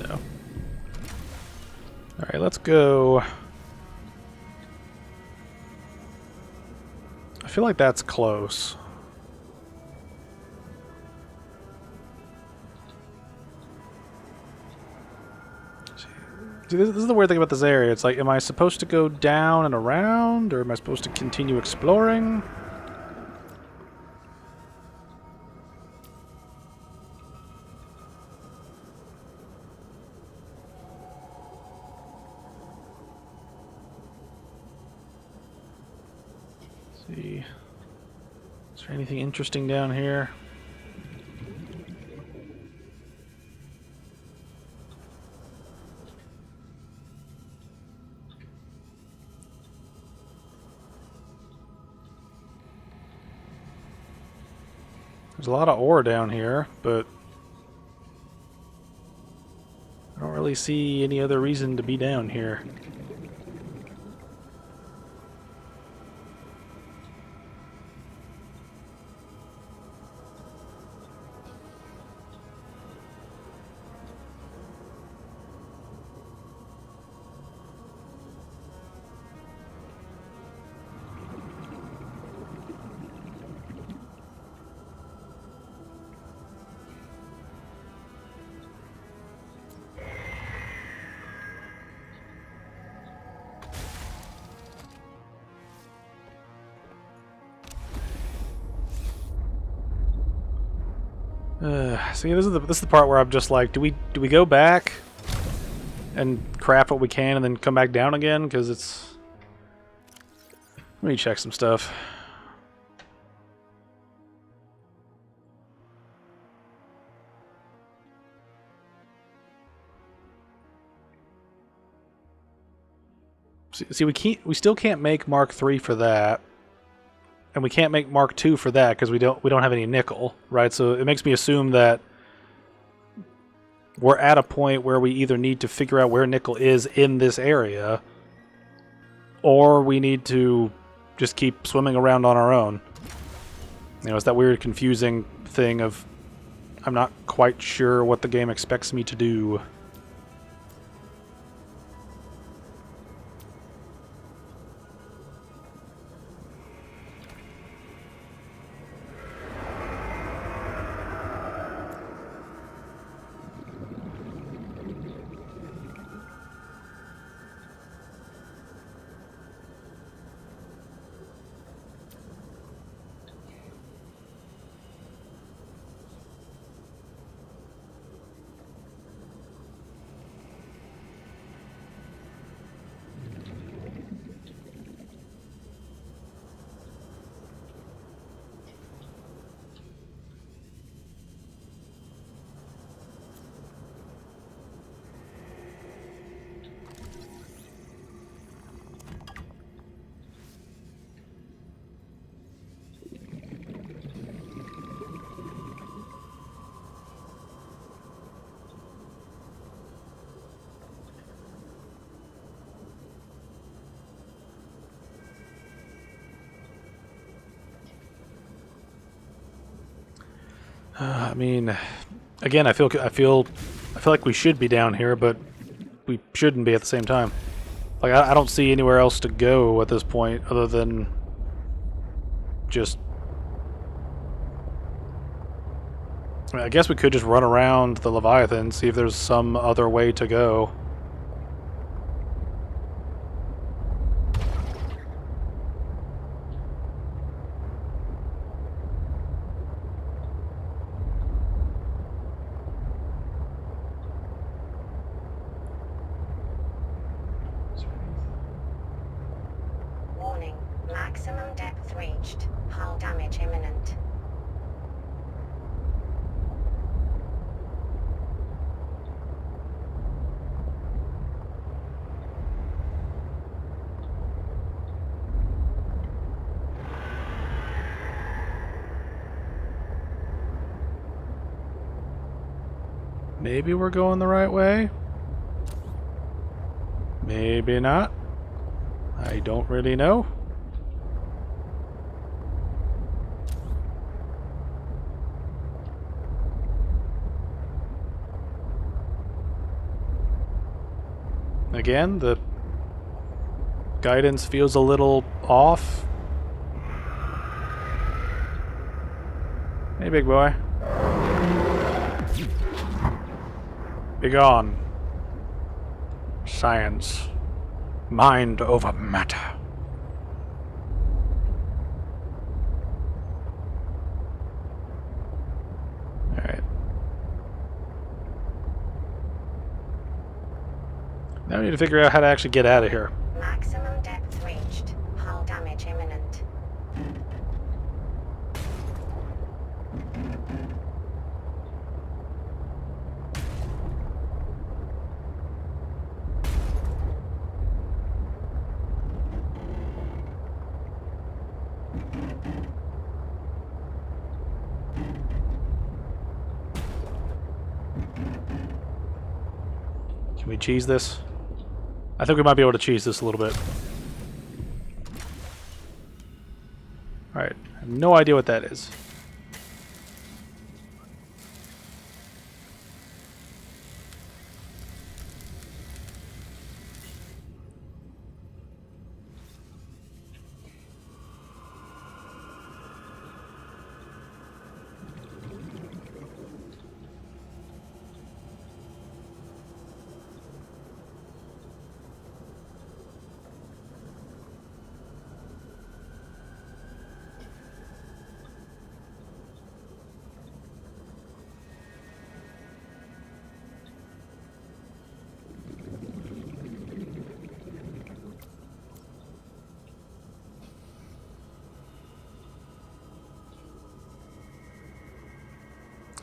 No. Alright, let's go. I feel like that's close. See, this is the weird thing about this area. It's like, am I supposed to go down and around, or am I supposed to continue exploring? See, is there anything interesting down here? There's a lot of ore down here, but I don't really see any other reason to be down here. See, this is the part where I'm just like, do we go back and craft what we can and then come back down again? Because it's... Let me check some stuff. See, we still can't make Mark III for that, and we can't make Mark II for that because we don't have any nickel, right? So it makes me assume that we're at a point where we either need to figure out where nickel is in this area, or we need to just keep swimming around on our own. You know, it's that weird, confusing thing of I'm not quite sure what the game expects me to do. I mean, again, I feel like we should be down here, but we shouldn't be at the same time. Like, I don't see anywhere else to go at this point other than just... I mean, I guess we could just run around the Leviathan, see if there's some other way to go. Warning. Maximum depth reached. Hull damage imminent. Maybe we're going the right way? Maybe not. I don't really know. Again, the guidance feels a little off. Hey, big boy. Be gone. Science. Mind over matter. Alright. Now we need to figure out how to actually get out of here. Maximum depth reached. Hull damage imminent. Can we cheese this? I think we might be able to cheese this a little bit. Alright, I have no idea what that is.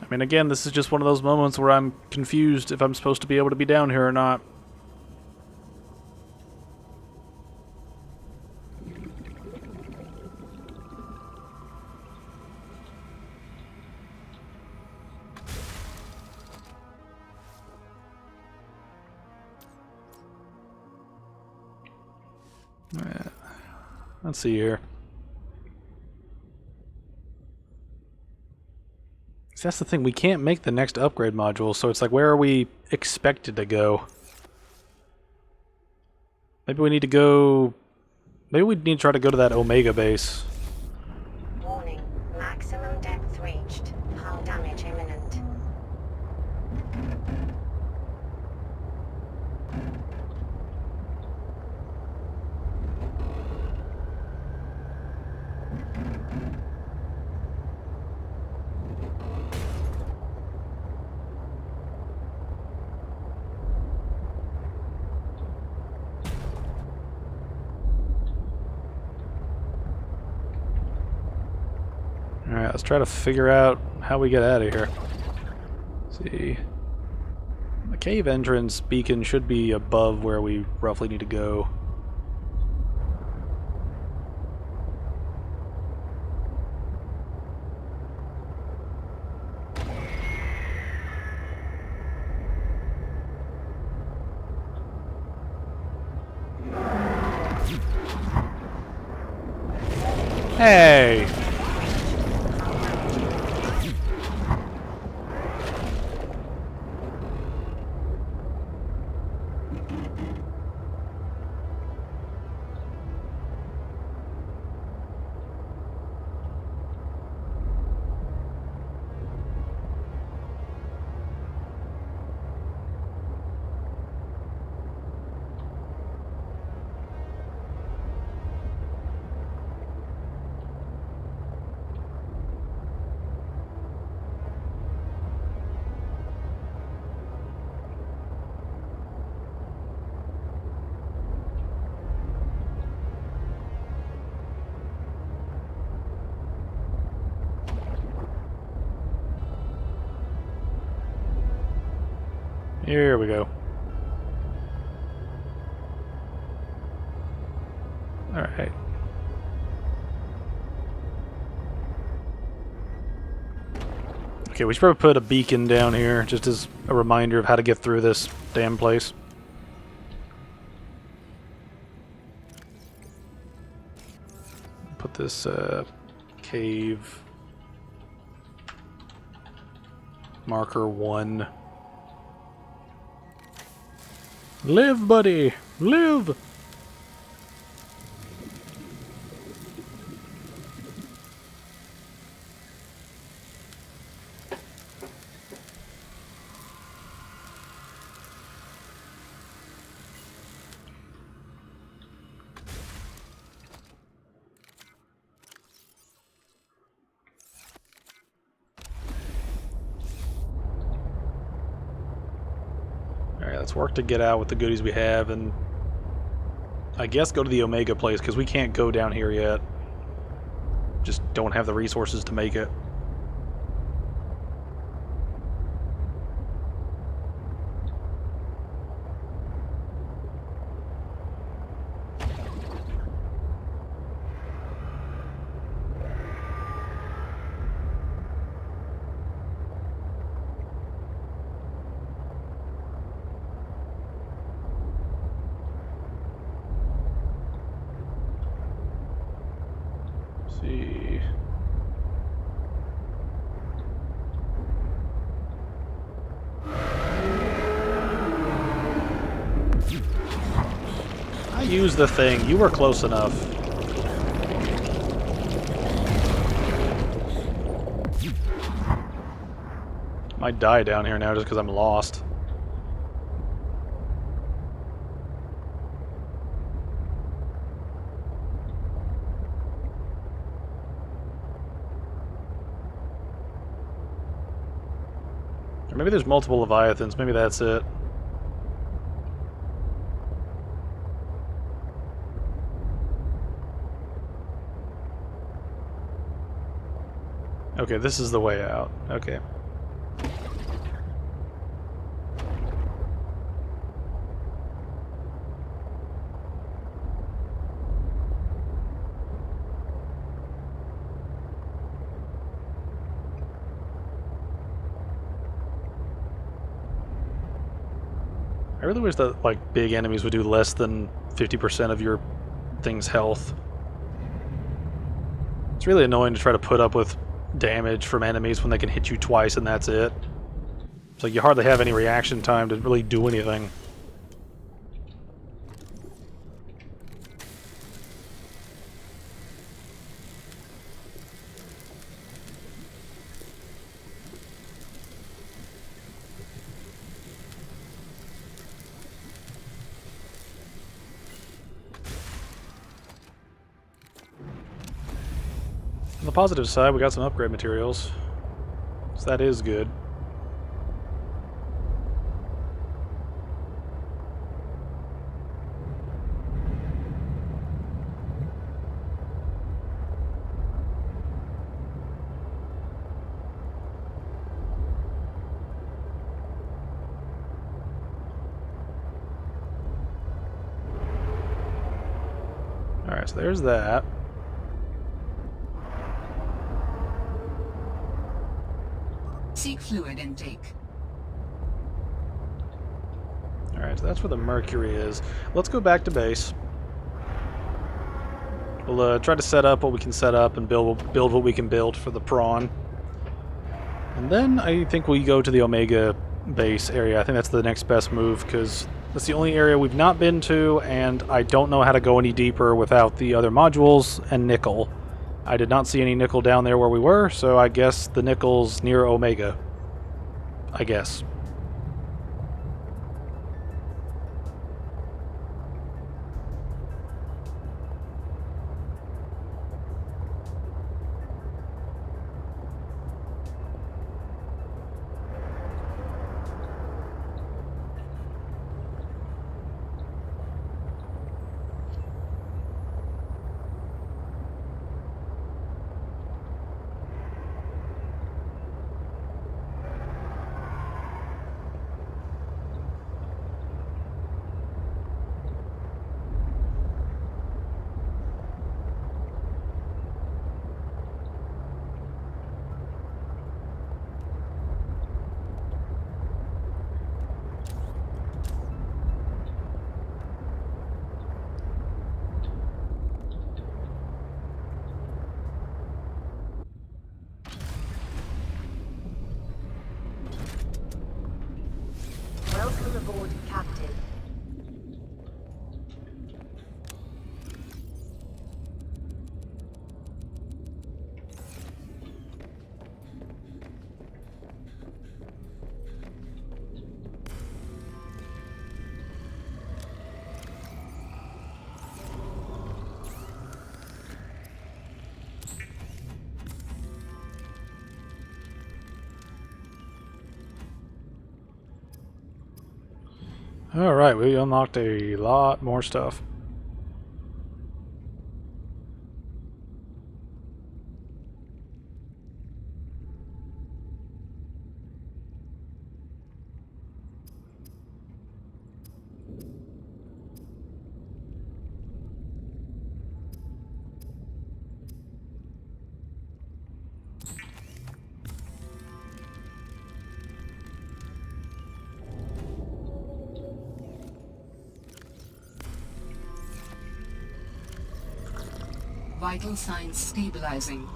I mean, again, this is just one of those moments where I'm confused if I'm supposed to be able to be down here or not. Let's see here. See, that's the thing, we can't make the next upgrade module, so it's like, where are we expected to go? Maybe we need to go... Maybe we need to try to go to that Omega base. Warning. Maximum depth reached. Hull damage imminent. Alright, let's try to figure out how we get out of here. Let's see. The cave entrance beacon should be above where we roughly need to go. Hey! Here we go. Alright. Okay, we should probably put a beacon down here, just as a reminder of how to get through this damn place. Put this, cave... marker 1. Live, buddy! Live! Let's work to get out with the goodies we have, and I guess go to the Omega place, because we can't go down here yet. Just don't have the resources to make it. See. I used the thing. You were close enough. Might die down here now just because I'm lost. Or maybe there's multiple Leviathans. Maybe that's it. Okay, this is the way out. Okay. I really wish that like big enemies would do less than 50% of your thing's health. It's really annoying to try to put up with damage from enemies when they can hit you twice and that's it. It's like you hardly have any reaction time to really do anything. On the positive side, we got some upgrade materials, so that is good. Alright, so there's that. Seek fluid intake. Alright, so that's where the mercury is. Let's go back to base. We'll try to set up what we can set up and build what we can build for the prawn. And then I think we go to the Omega base area. I think that's the next best move, because that's the only area we've not been to, and I don't know how to go any deeper without the other modules and nickel. I did not see any nickel down there where we were, so I guess the nickel's near Omega. I guess. Welcome aboard, Captain. Alright, we unlocked a lot more stuff. Vital signs stabilizing.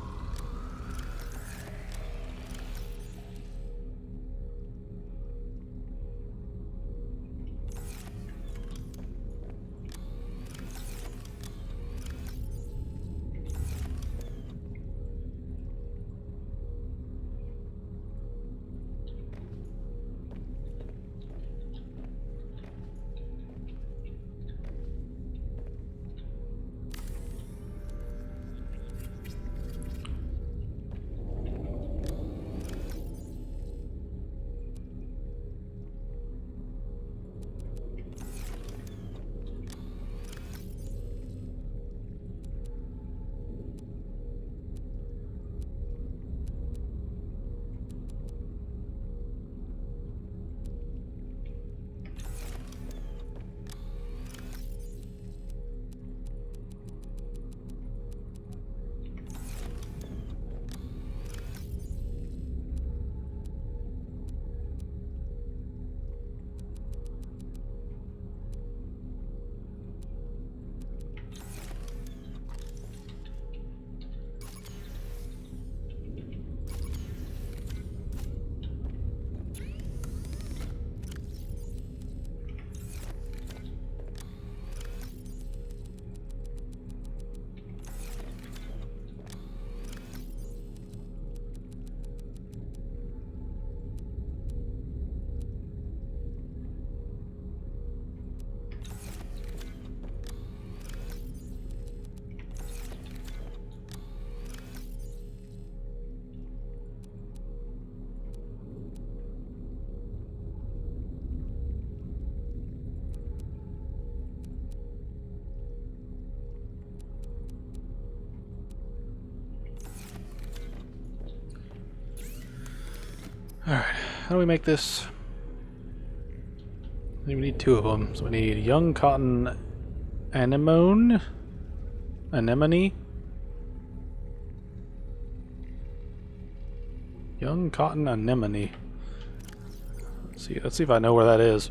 how do we make this? I think we need 2 of them. So we need young cotton anemone. Anemone. Young cotton anemone. Let's see if I know where that is.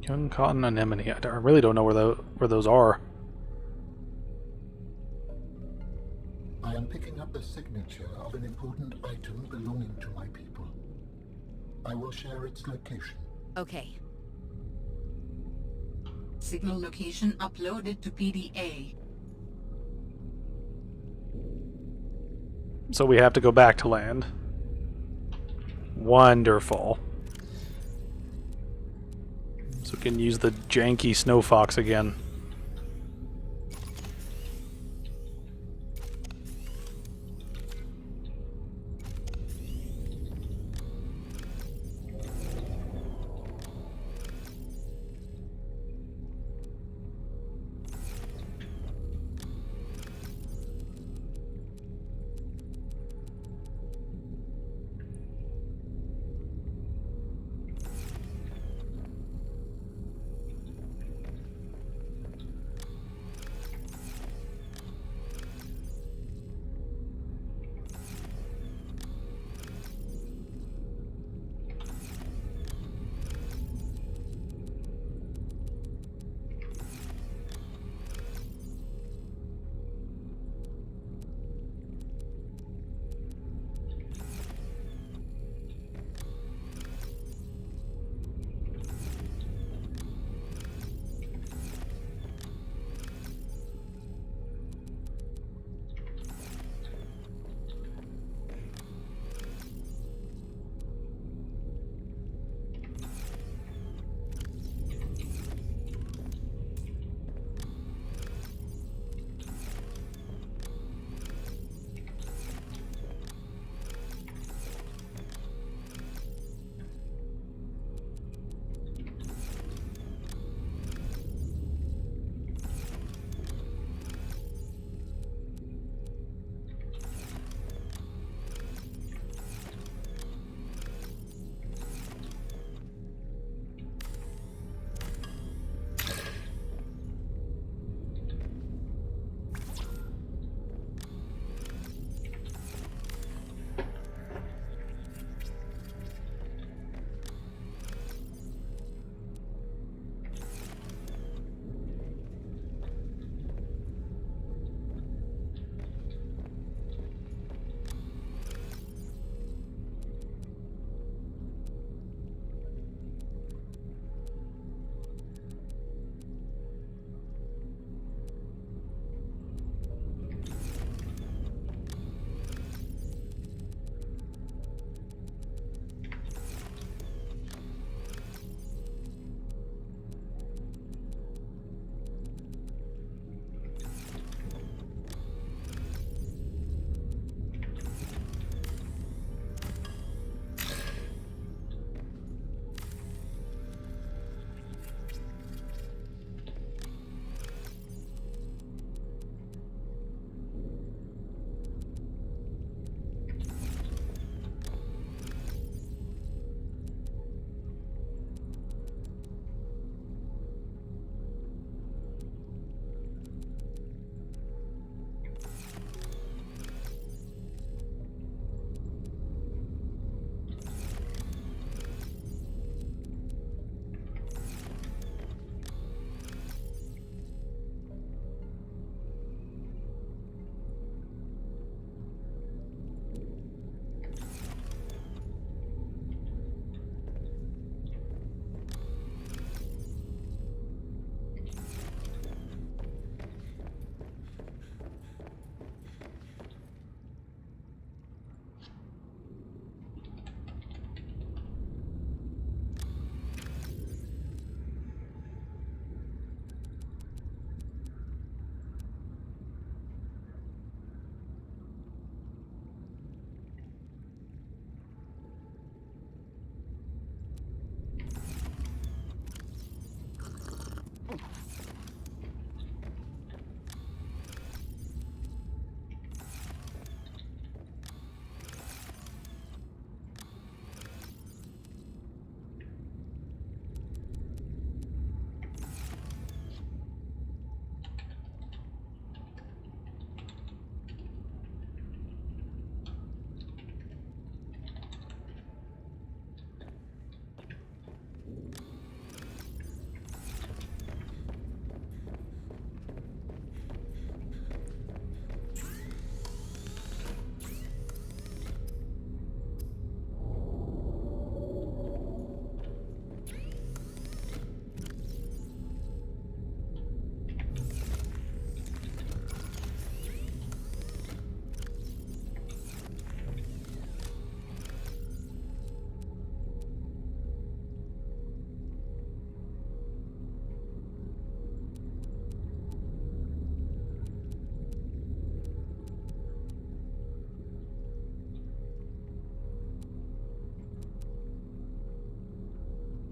Young cotton anemone. I really don't know where those are. I am picking up the signature of an important item belonging to my people. I will share its location. Okay. Signal location uploaded to PDA. So we have to go back to land. Wonderful. So we can use the janky snow fox again.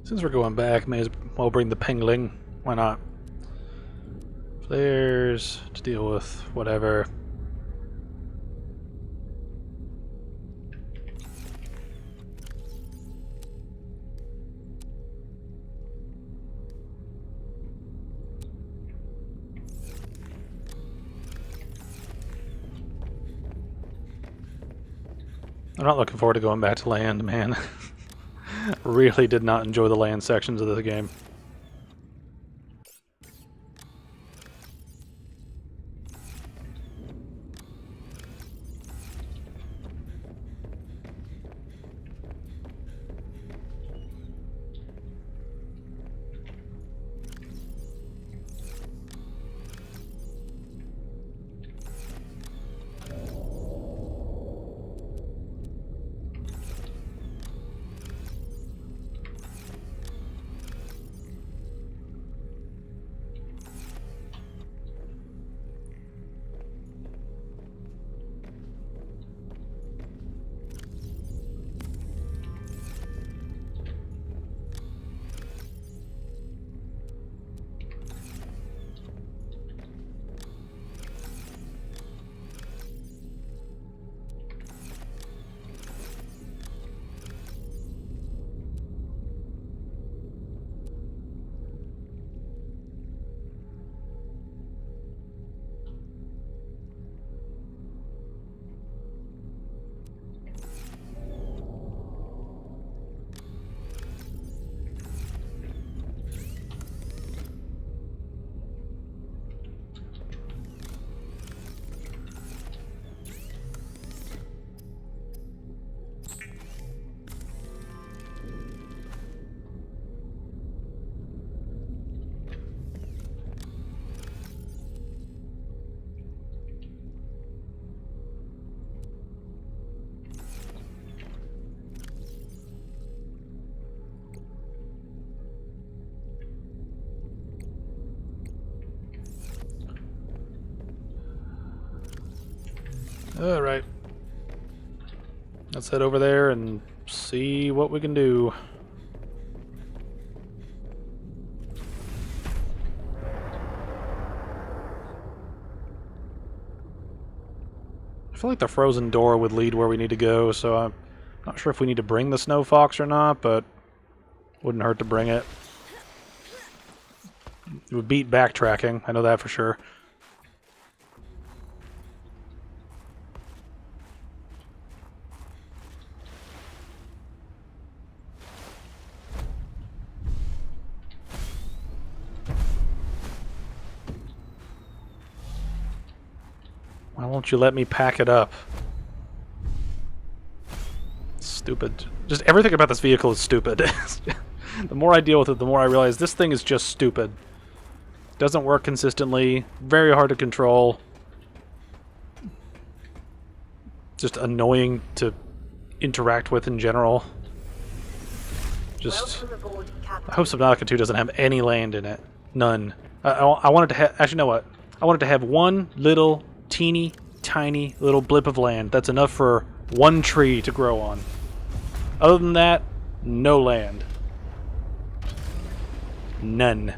Since we're going back, may as well bring the pingling. Why not? Flares to deal with whatever. I'm not looking forward to going back to land, man. Really did not enjoy the land sections of this game. Alright. Let's head over there and see what we can do. I feel like the frozen door would lead where we need to go, so I'm not sure if we need to bring the snow fox or not, but wouldn't hurt to bring it. It would beat backtracking, I know that for sure. Why won't you let me pack it up? Stupid. Just everything about this vehicle is stupid. The more I deal with it, the more I realize this thing is just stupid. Doesn't work consistently, very hard to control. Just annoying to interact with in general. Just... I hope Subnautica 2 doesn't have any land in it. None. I wanted to have... Actually, you know what? I wanted to have one little, teeny, tiny little blip of land. That's enough for one tree to grow on. Other than that, no land. None.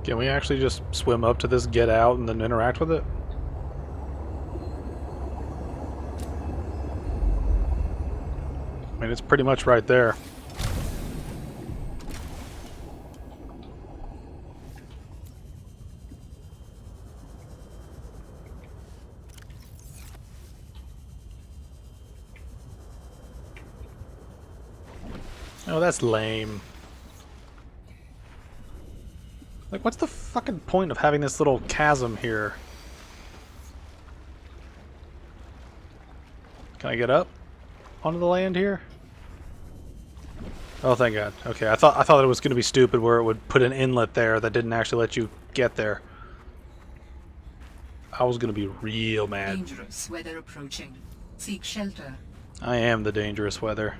Can we actually just swim up to this, get out, and then interact with it? I mean, it's pretty much right there. Oh, that's lame. Like, what's the fucking point of having this little chasm here? Can I get up onto the land here? Oh, thank God. Okay, I thought it was going to be stupid where it would put an inlet there that didn't actually let you get there. I was going to be real mad. Dangerous weather approaching. Seek shelter. I am the dangerous weather.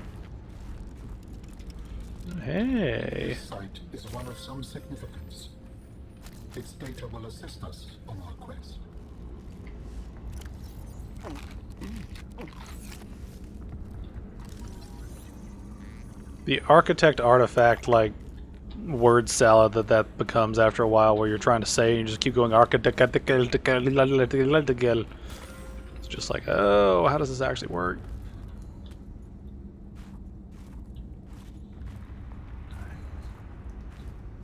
Hey. This site is one of some significance. Its data will assist us on our quest. The architect artifact, like, word salad that becomes after a while where you're trying to say and you just keep going architect. It's just like, oh, how does this actually work?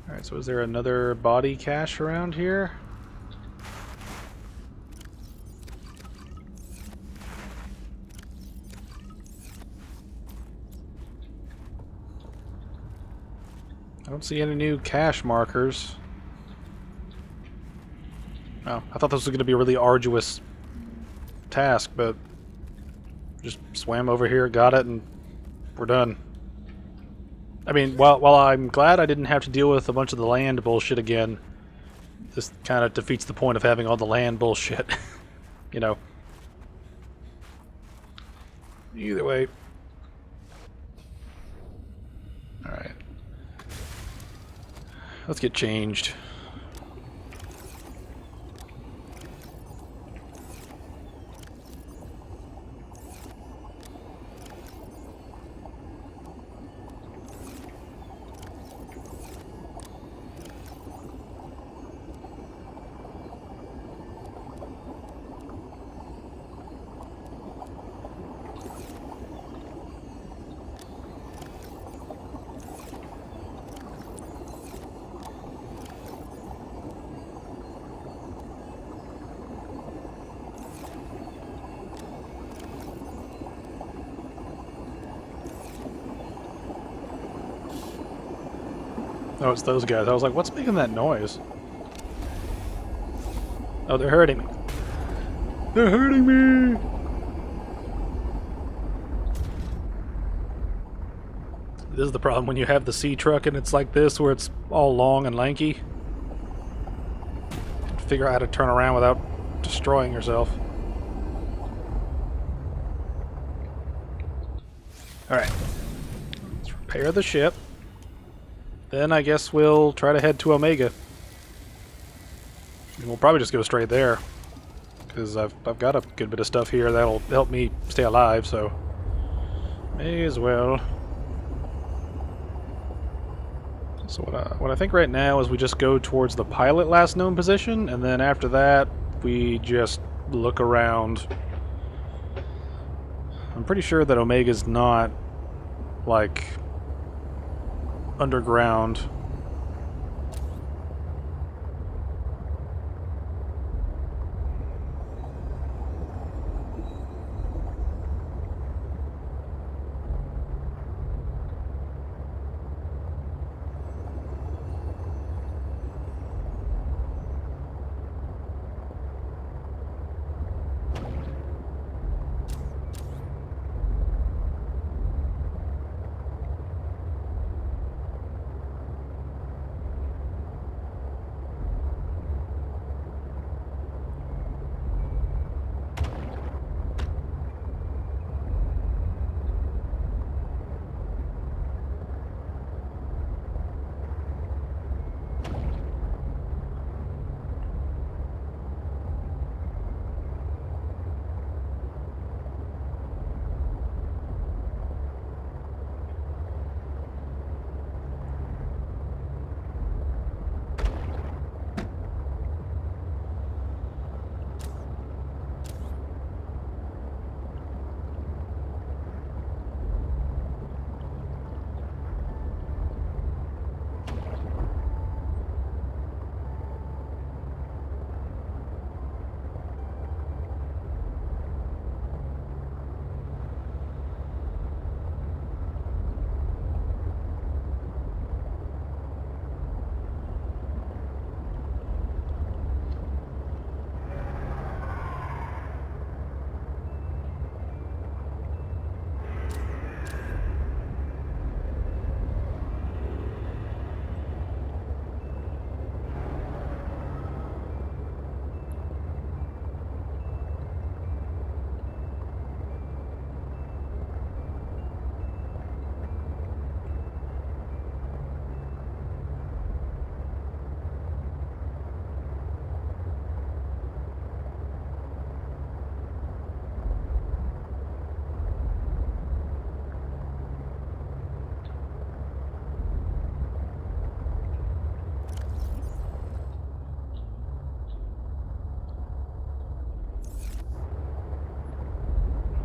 Alright, so is there another body cache around here? I don't see any new cache markers. Oh, I thought this was going to be a really arduous task, but just swam over here, got it, and we're done. I mean, while I'm glad I didn't have to deal with a bunch of the land bullshit again, this kind of defeats the point of having all the land bullshit. You know. Either way. Alright. Let's get changed. Oh, it's those guys. I was like, what's making that noise? Oh, they're hurting me. They're hurting me! This is the problem when you have the sea truck and it's like this, where it's all long and lanky. Figure out how to turn around without destroying yourself. Alright. Let's repair the ship. Then I guess we'll try to head to Omega. And we'll probably just go straight there, because I've got a good bit of stuff here that'll help me stay alive, so may as well. So what I think right now is we just go towards the pilot last known position, and then after that we just look around. I'm pretty sure that Omega's not like underground.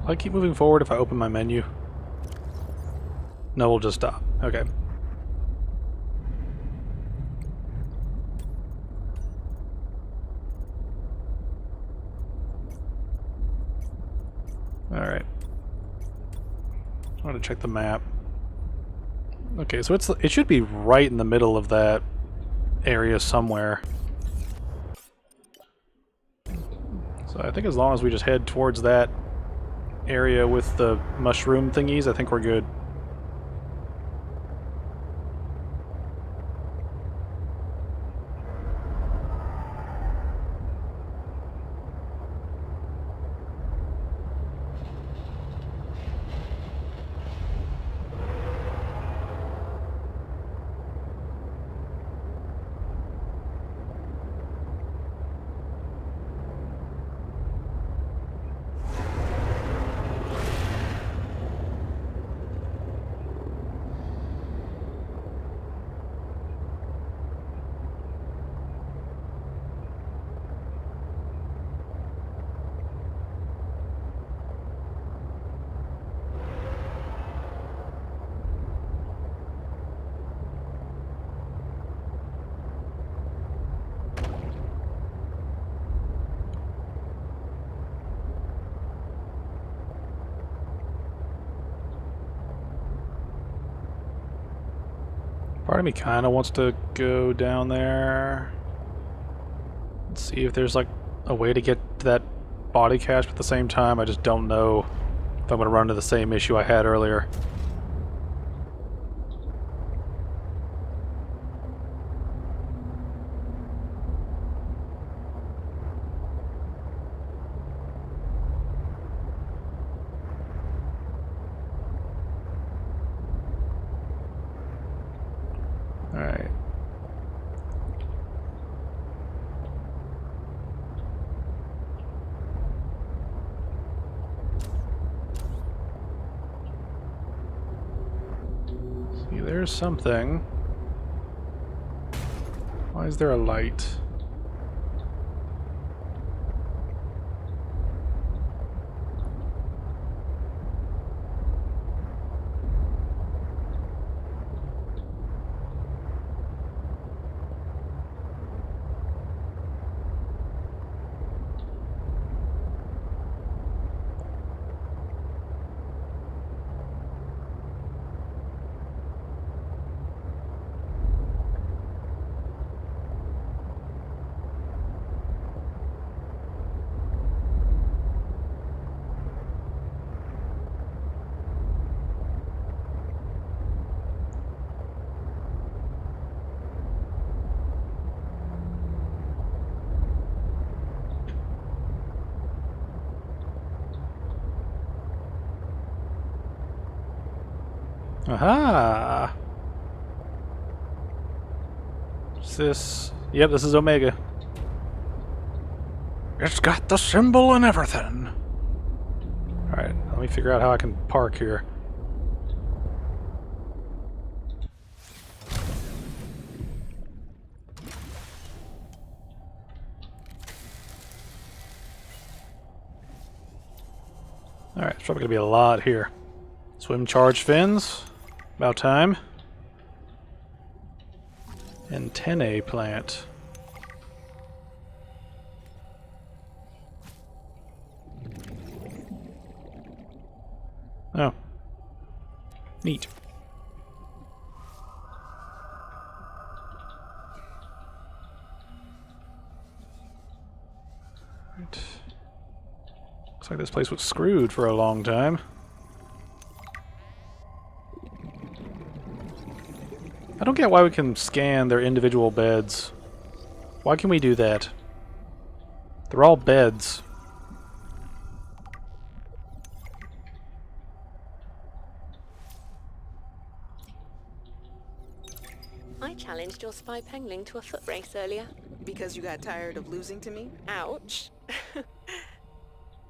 Will I keep moving forward if I open my menu? No, we'll just stop. Okay. Alright. I want to check the map. Okay, so it should be right in the middle of that area somewhere. So I think as long as we just head towards that area with the mushroom thingies, I think we're good. Part of me kind of wants to go down there. Let's see if there's like a way to get to that body cache, but at the same time I just don't know if I'm going to run into the same issue I had earlier. Alright. See, there's something. Why is there a light? Aha! What's this? Yep, this is Omega. It's got the symbol and everything. Alright, let me figure out how I can park here. Alright, it's probably going to be a lot here. Swim charge fins. About time. Antennae plant. Oh. Neat. Right. Looks like this place was screwed for a long time. I don't get why we can scan their individual beds. Why can we do that? They're all beds. I challenged your spy pengling to a foot race earlier. Because you got tired of losing to me? Ouch.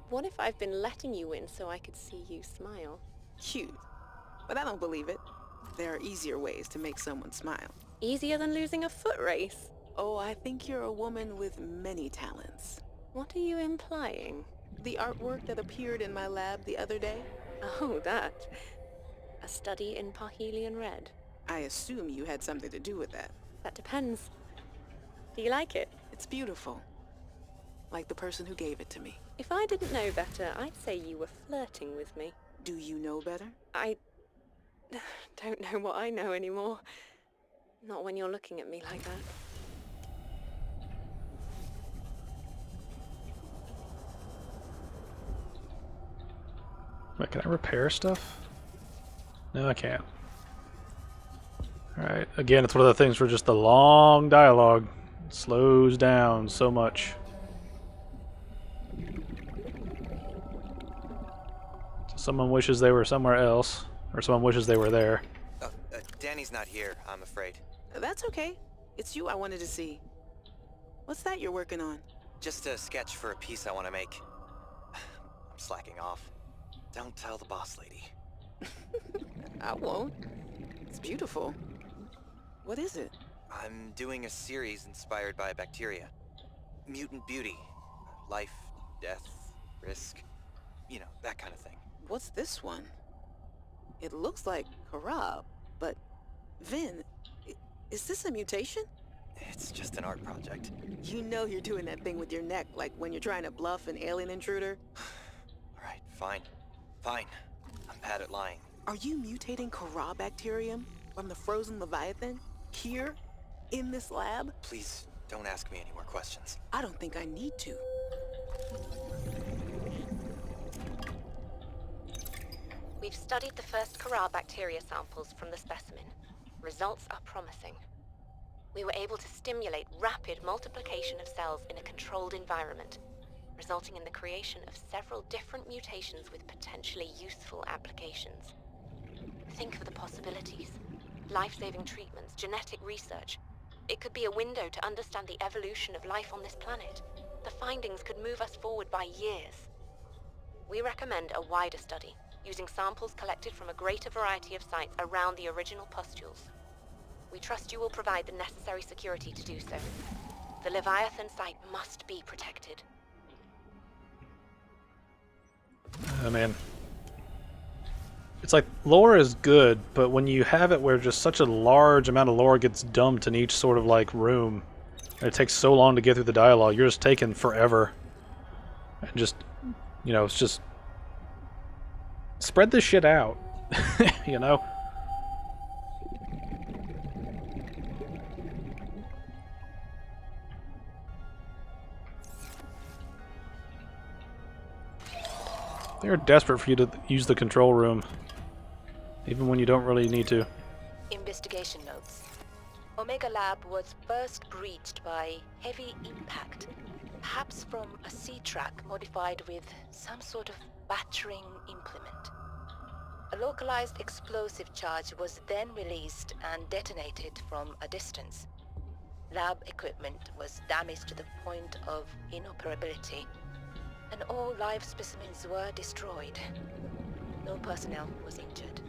What if I've been letting you win so I could see you smile? Cute. But I don't believe it. There are easier ways to make someone smile. Easier than losing a foot race? Oh, I think you're a woman with many talents. What are you implying? The artwork that appeared in my lab the other day? Oh, that. A study in Parhelion Red. I assume you had something to do with that. That depends. Do you like it? It's beautiful. Like the person who gave it to me. If I didn't know better, I'd say you were flirting with me. Do you know better? I don't know what I know anymore. Not when you're looking at me like that. Wait, can I repair stuff? No, I can't. Alright, again, it's one of the things where just the long dialogue slows down so much. So someone wishes they were somewhere else, or someone wishes they were there. Danny's not here, I'm afraid. That's okay. It's you I wanted to see. What's that you're working on? Just a sketch for a piece I want to make. I'm slacking off. Don't tell the boss lady. I won't. It's beautiful. What is it? I'm doing a series inspired by bacteria. Mutant beauty. Life, death, risk. You know, that kind of thing. What's this one? It looks like Karab, but... Vin, is this a mutation? It's just an art project. You know you're doing that thing with your neck, like when you're trying to bluff an alien intruder. Alright, fine. Fine. I'm bad at lying. Are you mutating Karab bacterium from the frozen Leviathan? Here? In this lab? Please, don't ask me any more questions. I don't think I need to. We've studied the first Karab bacteria samples from the specimen. Results are promising. We were able to stimulate rapid multiplication of cells in a controlled environment, resulting in the creation of several different mutations with potentially useful applications. Think of the possibilities. Life-saving treatments, genetic research. It could be a window to understand the evolution of life on this planet. The findings could move us forward by years. We recommend a wider study, using samples collected from a greater variety of sites around the original pustules. We trust you will provide the necessary security to do so. The Leviathan site must be protected. Oh man. It's like, lore is good, but when you have it where just such a large amount of lore gets dumped in each sort of like room, and it takes so long to get through the dialogue, you're just taking forever. And just, you know, it's just... spread this shit out, you know? They're desperate for you to use the control room, even when you don't really need to. Investigation notes. Omega Lab was first breached by heavy impact, perhaps from a sea track modified with some sort of battering implement. A localized explosive charge was then released and detonated from a distance. Lab equipment was damaged to the point of inoperability, and all live specimens were destroyed. No personnel was injured.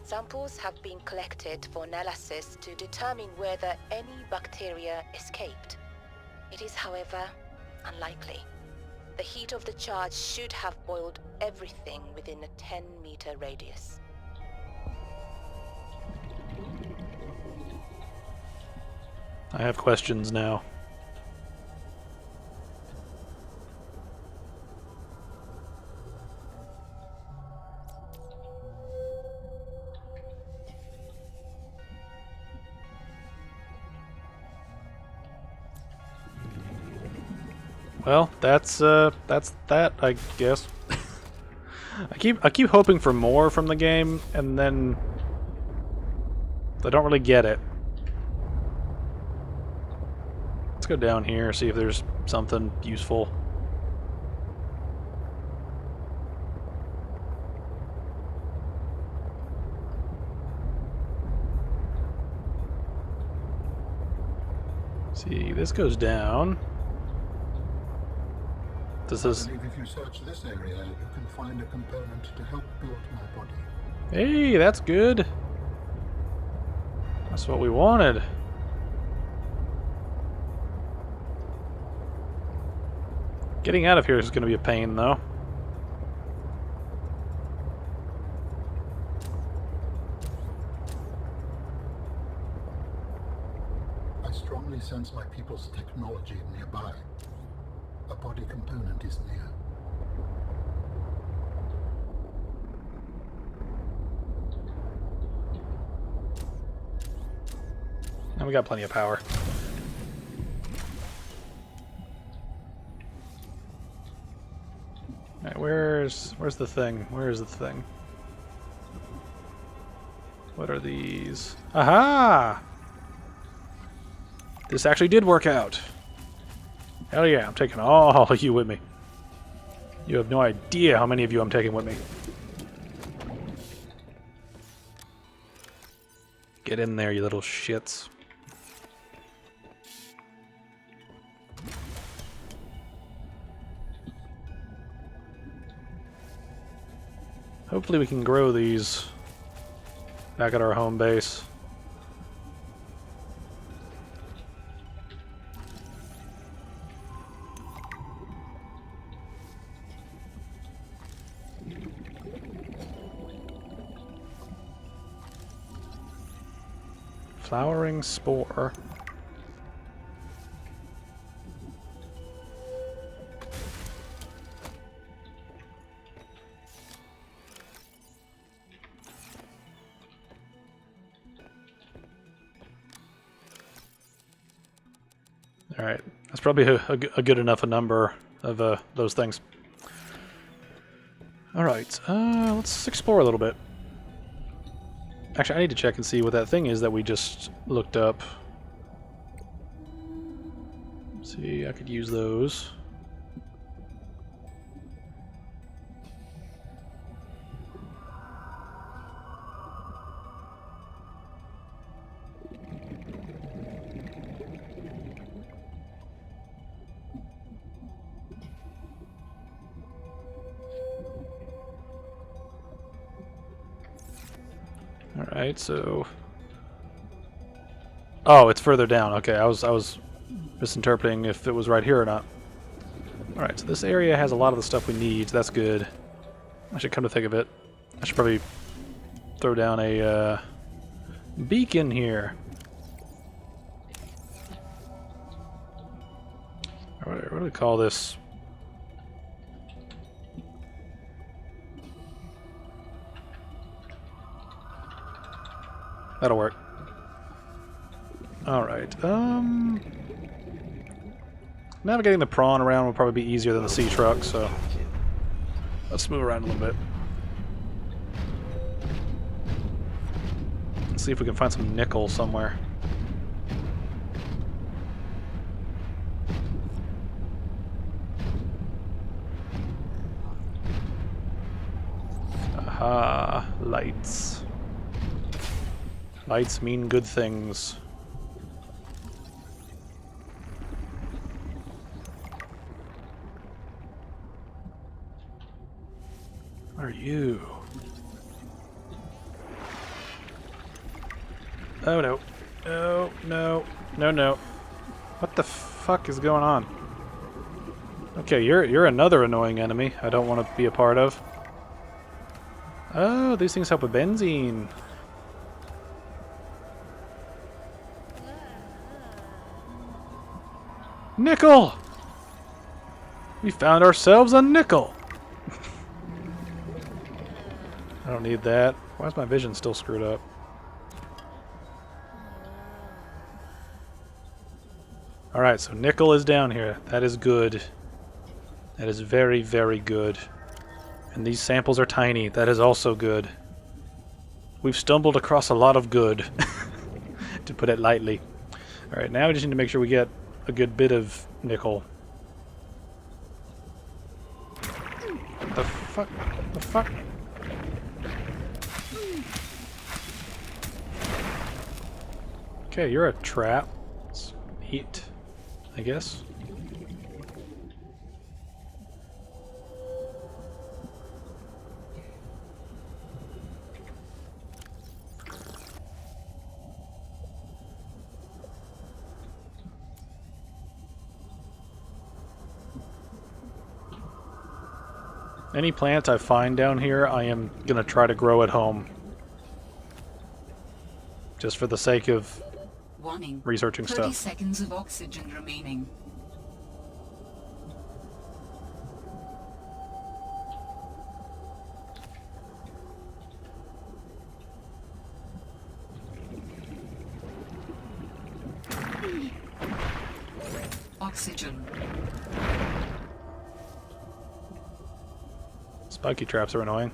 Samples have been collected for analysis to determine whether any bacteria escaped. It is, however, unlikely. The heat of the charge should have boiled everything within a 10-meter radius. I have questions now. Well, that's that, I guess. I keep hoping for more from the game, and then I don't really get it. Let's go down here, see if there's something useful. See, this goes down. This is... I believe if you search this area, you can find a component to help build my body. Hey, that's good. That's what we wanted. Getting out of here is going to be a pain, though. I strongly sense my people's technology nearby. A body component is near. And we got plenty of power. Alright, where's the thing? Where is the thing? What are these? Aha! This actually did work out. Hell yeah, I'm taking all of you with me. You have no idea how many of you I'm taking with me. Get in there, you little shits. Hopefully we can grow these back at our home base. Flowering spore. Alright, that's probably a good enough a number of those things. Alright, let's explore a little bit. Actually, I need to check and see what that thing is that we just looked up. See, I could use those. Alright, so... Oh, it's further down. Okay, I was misinterpreting if it was right here or not. Alright, so this area has a lot of the stuff we need, so that's good. I should come to think of it. I should probably throw down a beacon here. What do we call this? That'll work. Alright, navigating the prawn around will probably be easier than the sea truck, so let's move around a little bit. Let's see if we can find some nickel somewhere. Aha, lights. Lights mean good things. What are you? Oh no. No, no, no, no. What the fuck is going on? Okay, you're another annoying enemy I don't want to be a part of. Oh, these things help with benzene. Nickel! We found ourselves a nickel! I don't need that. Why is my vision still screwed up? Alright, so nickel is down here. That is good. That is very, very good. And these samples are tiny. That is also good. We've stumbled across a lot of good, to put it lightly. Alright, now we just need to make sure we get a good bit of nickel. What the fuck? The fuck? Okay, you're a trap. Let's eat, I guess. Any plant I find down here, I am going to try to grow at home. Just for the sake of Warning. researching 30 stuff. seconds of oxygen remaining. Oxygen. Spiky traps are annoying.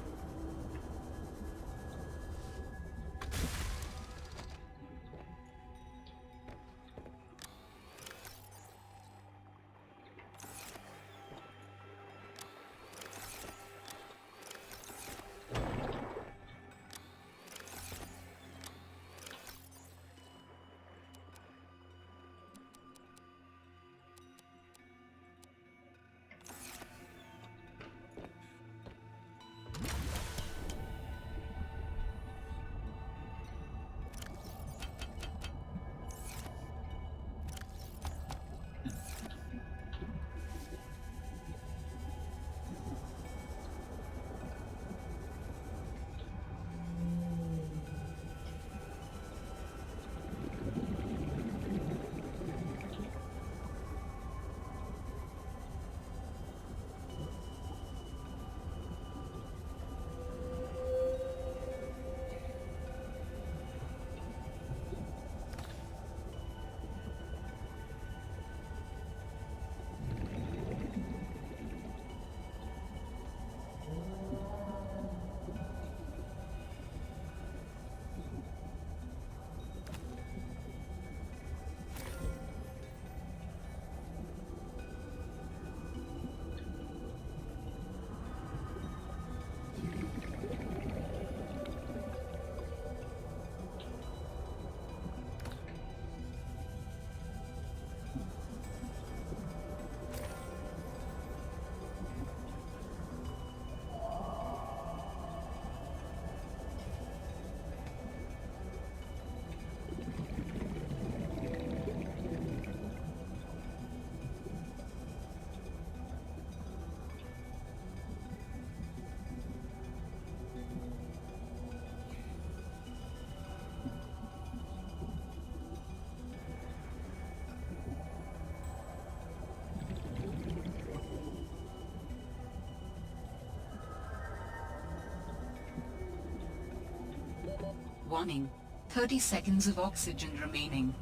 Warning. 30 seconds of oxygen remaining.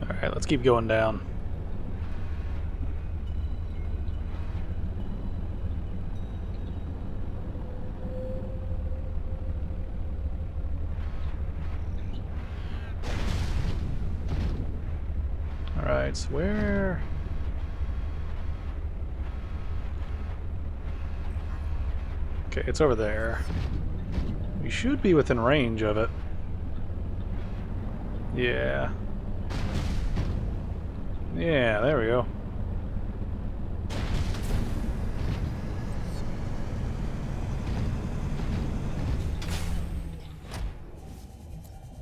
Alright, let's keep going down. Alright, so where... Okay, it's over there. We should be within range of it. Yeah. Yeah, there we go.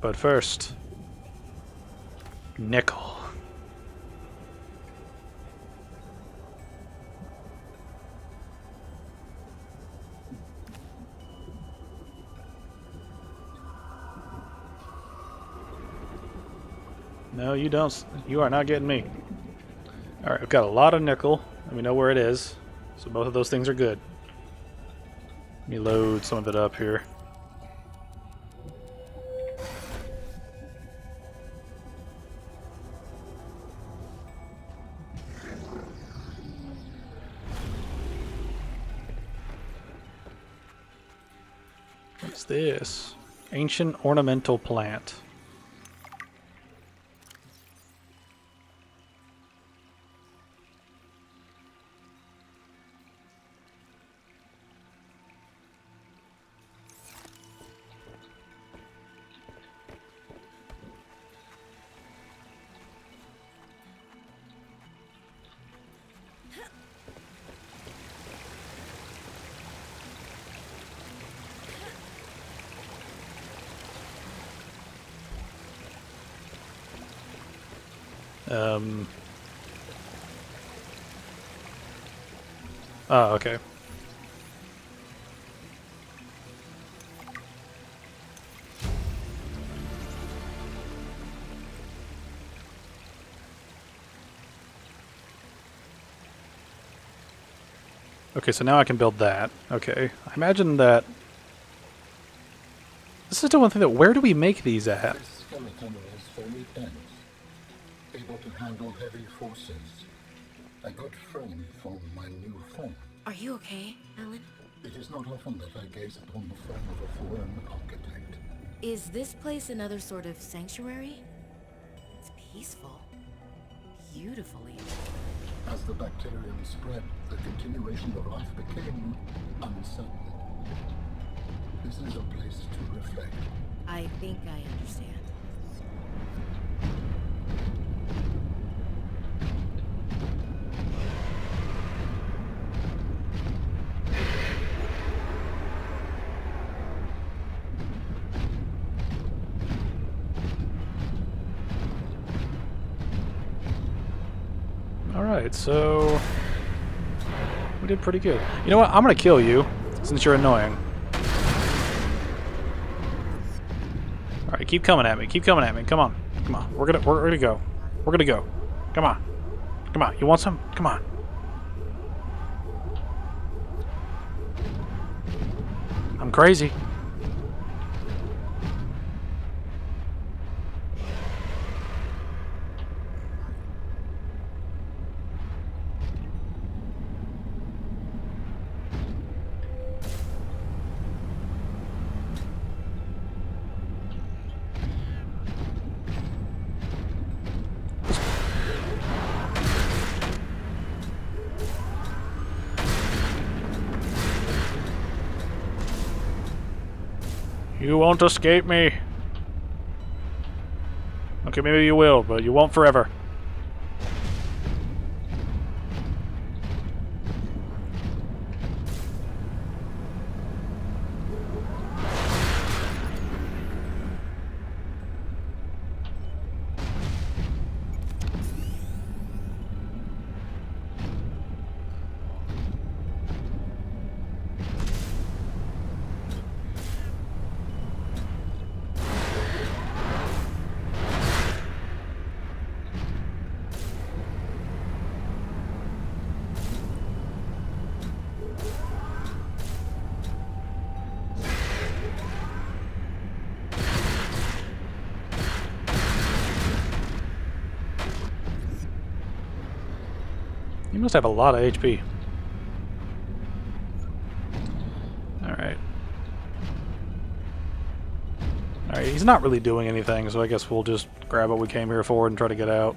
But first, nickel. No, you don't. You are not getting me. Alright, we've got a lot of nickel, and we know where it is. So both of those things are good. Let me load some of it up here. What's this? Ancient ornamental plant. Oh, okay. Okay, so now I can build that. Okay. I imagine that... This is the one thing that... Where do we make these at? This skeleton is very dense, able to handle heavy forces. A good frame for my new form. Are you okay, Alan? It is not often that I gaze upon the form of a foreign architect. Is this place another sort of sanctuary? It's peaceful. Beautiful even. As the bacterium spread, the continuation of life became uncertain. This is a place to reflect. I think I understand. Alright, so... We did pretty good. You know what? I'm gonna kill you, since you're annoying. Alright, keep coming at me. Keep coming at me. Come on. Come on. We're gonna go. We're gonna go. Come on. Come on. You want some? Come on. I'm crazy. You won't escape me. Okay, maybe you will, but you won't forever. You must have a lot of HP. Alright. Alright, he's not really doing anything, so I guess we'll just grab what we came here for and try to get out.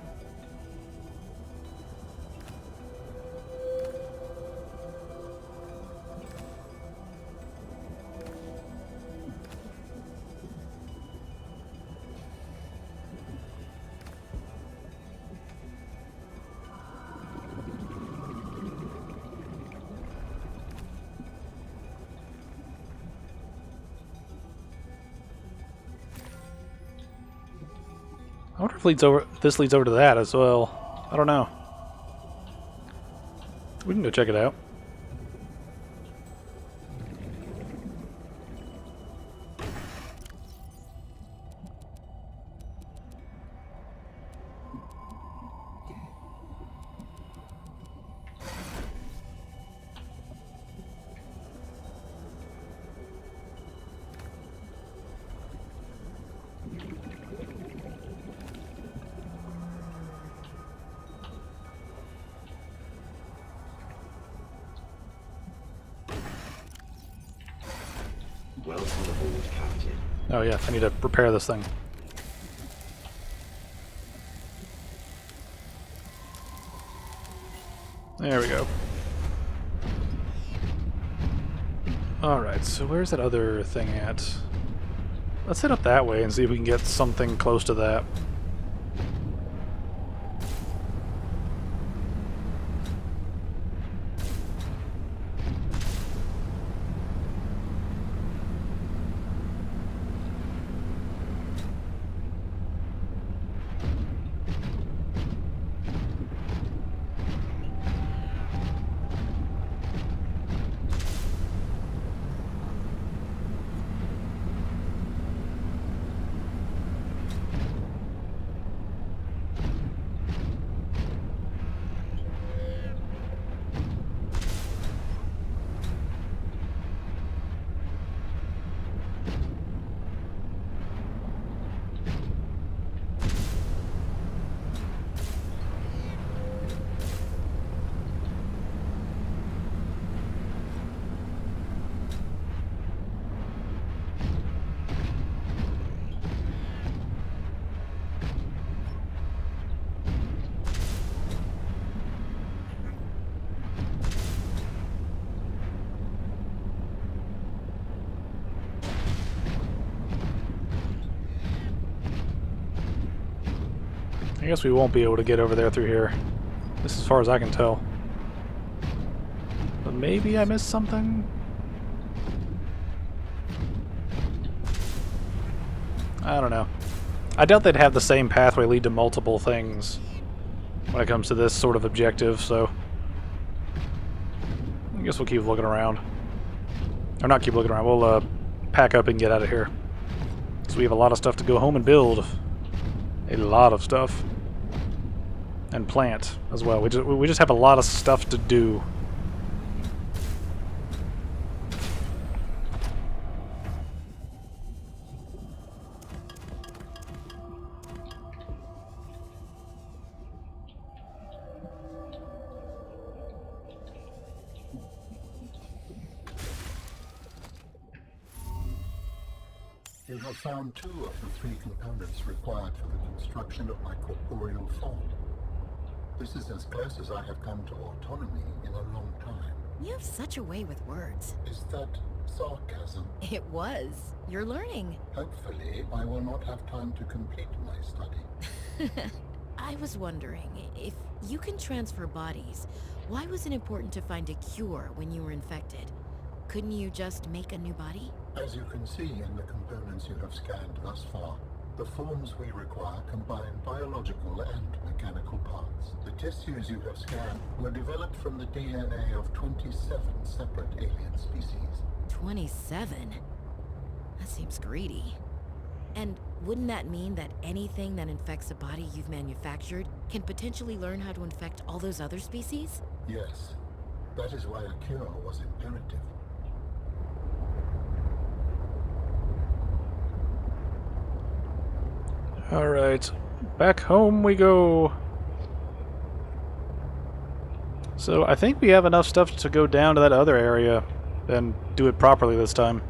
I wonder if this leads over to that as well. I don't know. We can go check it out. Welcome aboard, Captain. Oh yeah, I need to repair this thing. There we go. Alright, so where's that other thing at? Let's head up that way and see if we can get something close to that. I guess we won't be able to get over there through here. This is as far as I can tell. But maybe I missed something? I don't know. I doubt they'd have the same pathway lead to multiple things when it comes to this sort of objective, so I guess we'll keep looking around. Or not keep looking around, we'll pack up and get out of here. So we have a lot of stuff to go home and build. A lot of stuff. And plant as well. We just have a lot of stuff to do. You have found 2 of the 3 components required for the construction of my corporeal form. This is as close as I have come to autonomy in a long time. You have such a way with words. Is that sarcasm? It was. You're learning. Hopefully, I will not have time to complete my study. I was wondering, if you can transfer bodies, why was it important to find a cure when you were infected? Couldn't you just make a new body? As you can see in the components you have scanned thus far, the forms we require combine biological and mechanical parts. The tissues you have scanned were developed from the DNA of 27 separate alien species. 27? That seems greedy. And wouldn't that mean that anything that infects a body you've manufactured can potentially learn how to infect all those other species? Yes, that is why a cure was imperative. Alright, back home we go. So I think we have enough stuff to go down to that other area and do it properly this time.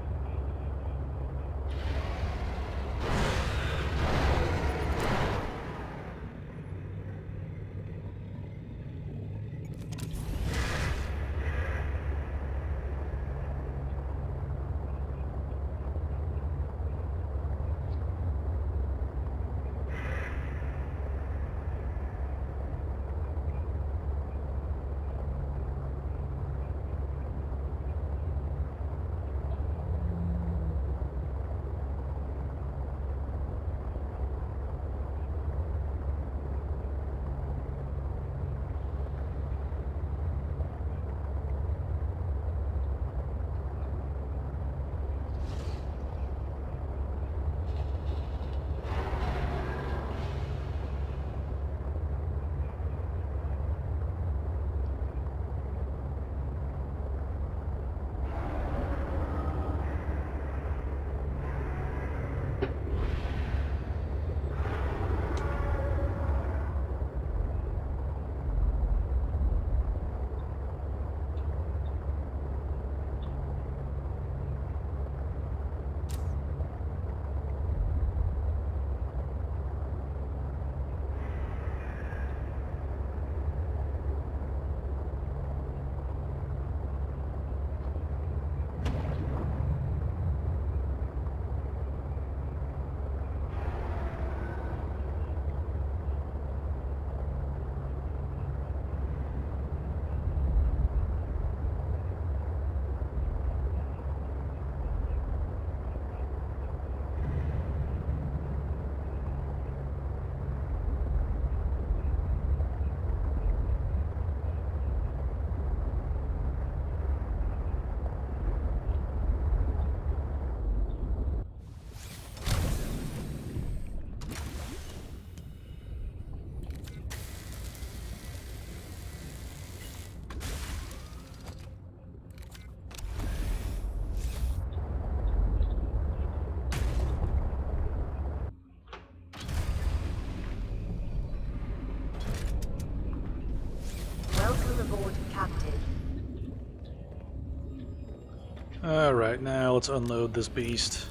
Alright, now let's unload this beast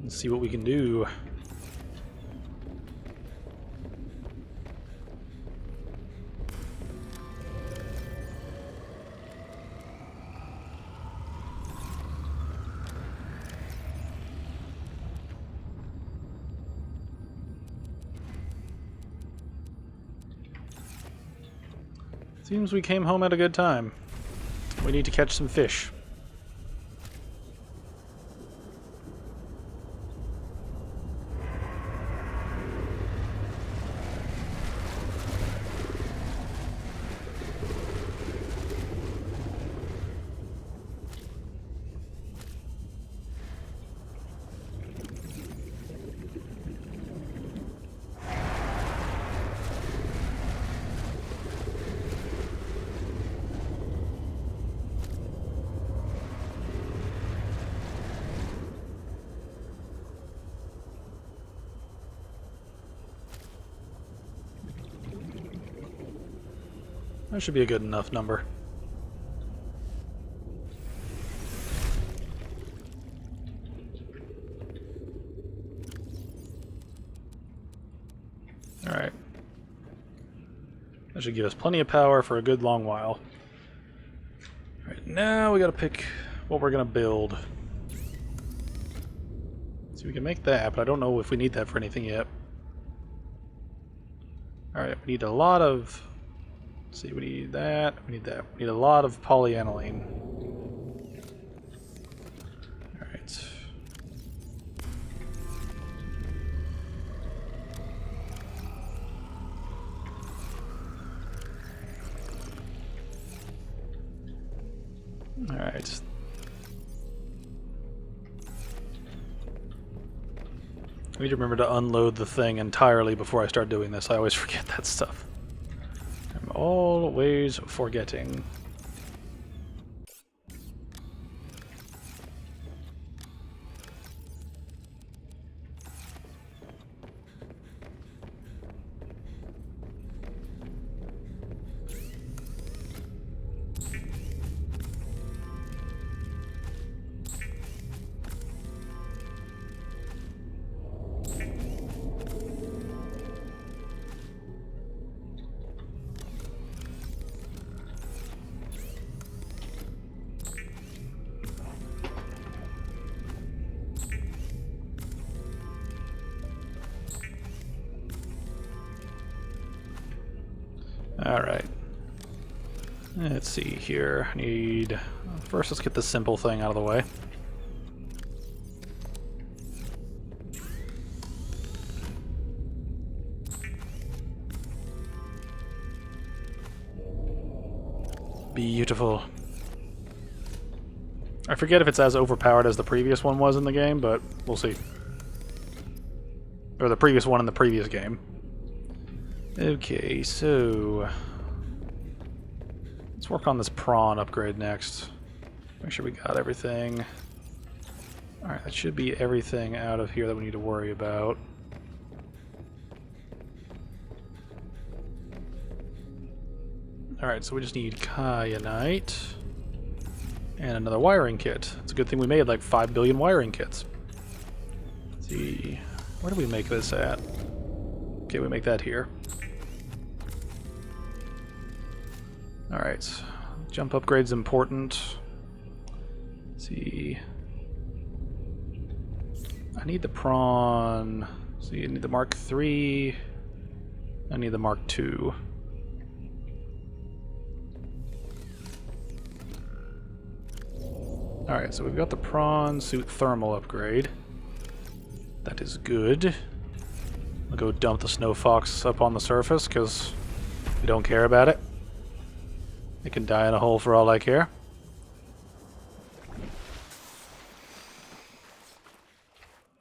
and see what we can do. Seems we came home at a good time. We need to catch some fish. That should be a good enough number. Alright. That should give us plenty of power for a good long while. Alright, now we gotta pick what we're gonna build. So we can make that, but I don't know if we need that for anything yet. Alright, we need a lot of... Let's see, we need that, we need that. We need a lot of polyaniline. Alright. Alright. I need to remember to unload the thing entirely before I start doing this. I always forget that stuff. I'm always forgetting. Alright. Let's see here. First, let's get the simple thing out of the way. Beautiful. I forget if it's as overpowered as the previous one was in the game, but we'll see. Or the previous one in the previous game. Okay, so let's work on this prawn upgrade next. Make sure we got everything. Alright, that should be everything out of here that we need to worry about. Alright, so we just need kyanite and another wiring kit. It's a good thing we made like 5 billion wiring kits. Let's see, where do we make this at? Okay, we make that here. Alright, jump upgrade's important. Let's see. I need the prawn. See, I need the Mark III. I need the Mark II. Alright, so we've got the prawn suit thermal upgrade. That is good. I'll go dump the snow fox up on the surface because we don't care about it. It can die in a hole for all I care.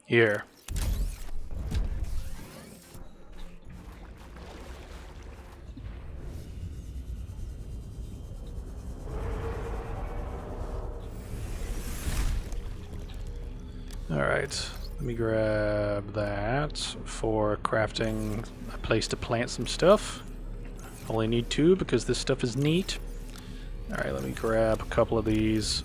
Here. Alright, let me grab that for crafting a place to plant some stuff. Only need 2 because this stuff is neat. Alright, let me grab a couple of these.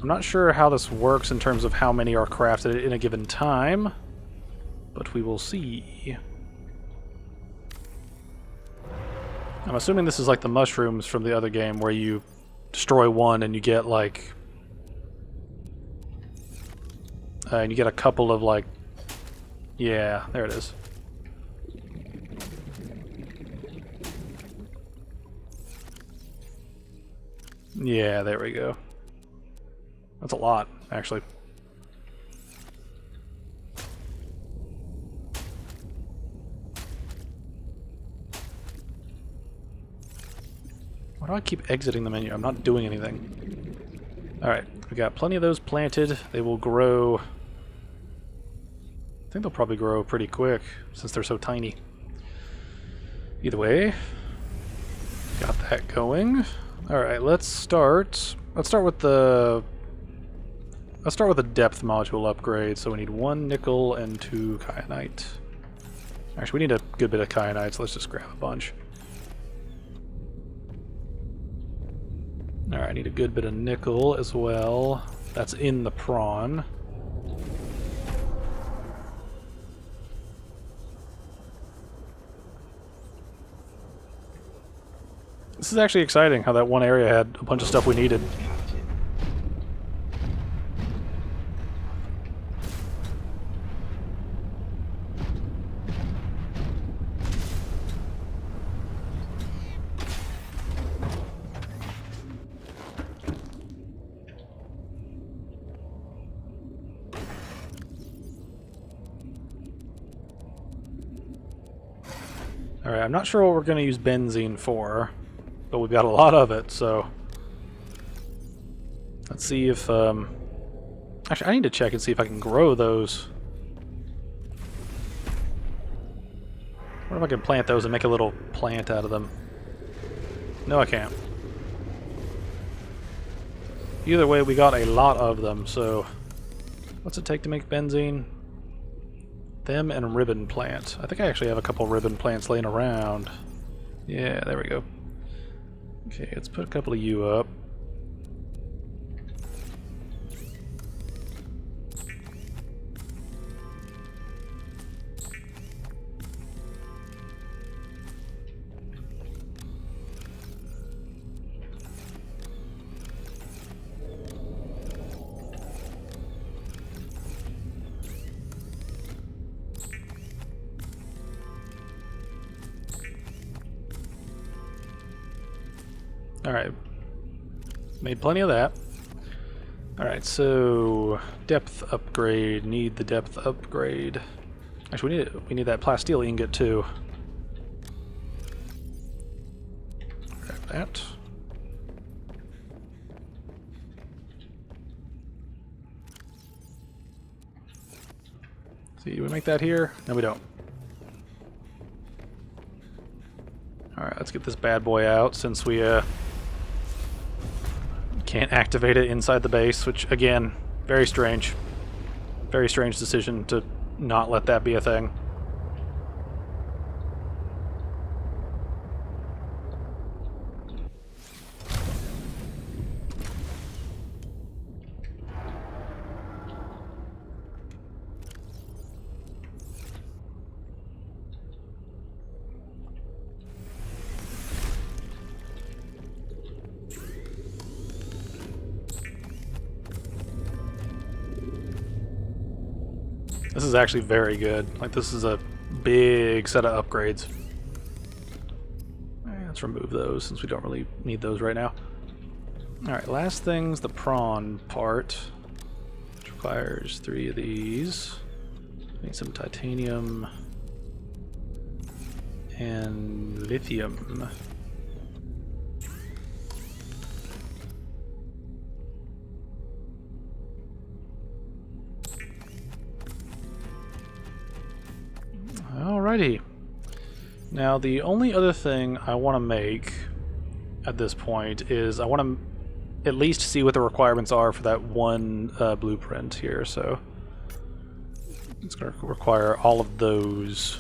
I'm not sure how this works in terms of how many are crafted in a given time, but we will see. I'm assuming this is like the mushrooms from the other game where you destroy one and you get like... and you get a couple of like... Yeah, there it is. Yeah, there we go. That's a lot, actually. Why do I keep exiting the menu? I'm not doing anything. Alright, we got plenty of those planted. They will grow. I think they'll probably grow pretty quick since they're so tiny. Either way, got that going. Alright, let's start with the depth module upgrade. So we need 1 nickel and 2 kyanite. Actually, we need a good bit of kyanite, so let's just grab a bunch. Alright, I need a good bit of nickel as well. That's in the prawn. This is actually exciting, how that one area had a bunch of stuff we needed. Alright, I'm not sure what we're going to use benzene for, but we've got a lot of it, so... Let's see if, Actually, I need to check and see if I can grow those. What if I can plant those and make a little plant out of them? No, I can't. Either way, we got a lot of them, so... What's it take to make benzene? Them and ribbon plant. I think I actually have a couple ribbon plants laying around. Yeah, there we go. Okay, let's put a couple of you up. Alright. Made plenty of that. Alright, so depth upgrade. Need the depth upgrade. Actually, we need that plasteel ingot too. Grab that. See, do we make that here? No, we don't. Alright, let's get this bad boy out since we can't activate it inside the base, which, again, very strange. Very strange decision to not let that be a thing. This is actually very good. Like, this is a big set of upgrades. Alright, let's remove those since we don't really need those right now. Alright, last thing's the prawn part, which requires 3 of these. Need some titanium and lithium. Alrighty. Now the only other thing I want to make at this point is I want to at least see what the requirements are for that one blueprint here, so it's going to require all of those.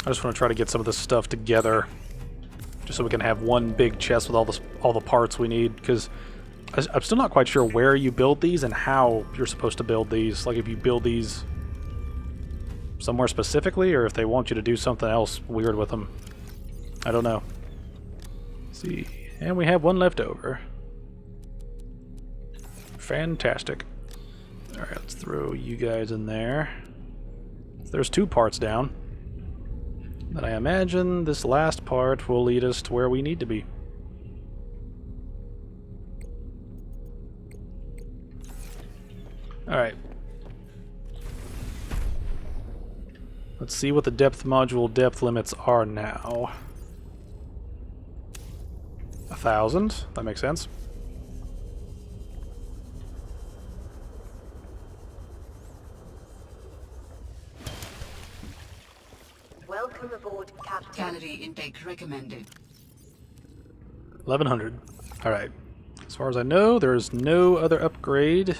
I just want to try to get some of this stuff together, just so we can have one big chest with all the parts we need. Because I'm still not quite sure where you build these and how you're supposed to build these. Like if you build these somewhere specifically, or if they want you to do something else weird with them. I don't know. Let's see, and we have one left over. Fantastic. Alright, let's throw you guys in there. There's 2 parts down. Then I imagine this last part will lead us to where we need to be. Alright. Let's see what the depth module depth limits are now. 1,000. That makes sense. Welcome aboard, Captain. Calorie intake recommended. 1,100. Alright. As far as I know, there's no other upgrade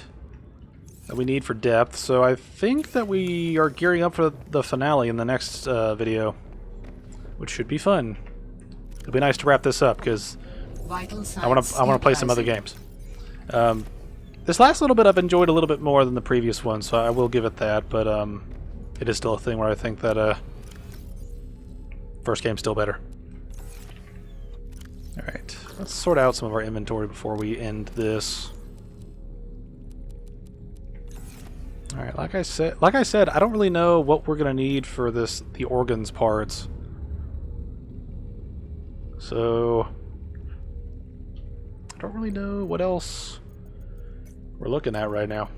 that we need for depth, so I think that we are gearing up for the finale in the next video, which should be fun. It'll be nice to wrap this up, because I want to play some other games. This last little bit I've enjoyed a little bit more than the previous one, so I will give it that, but it is still a thing where I think that first game's still better. Alright, let's sort out some of our inventory before we end this. Alright, like I said, I don't really know what we're gonna need for the organs parts. So I don't really know what else we're looking at right now.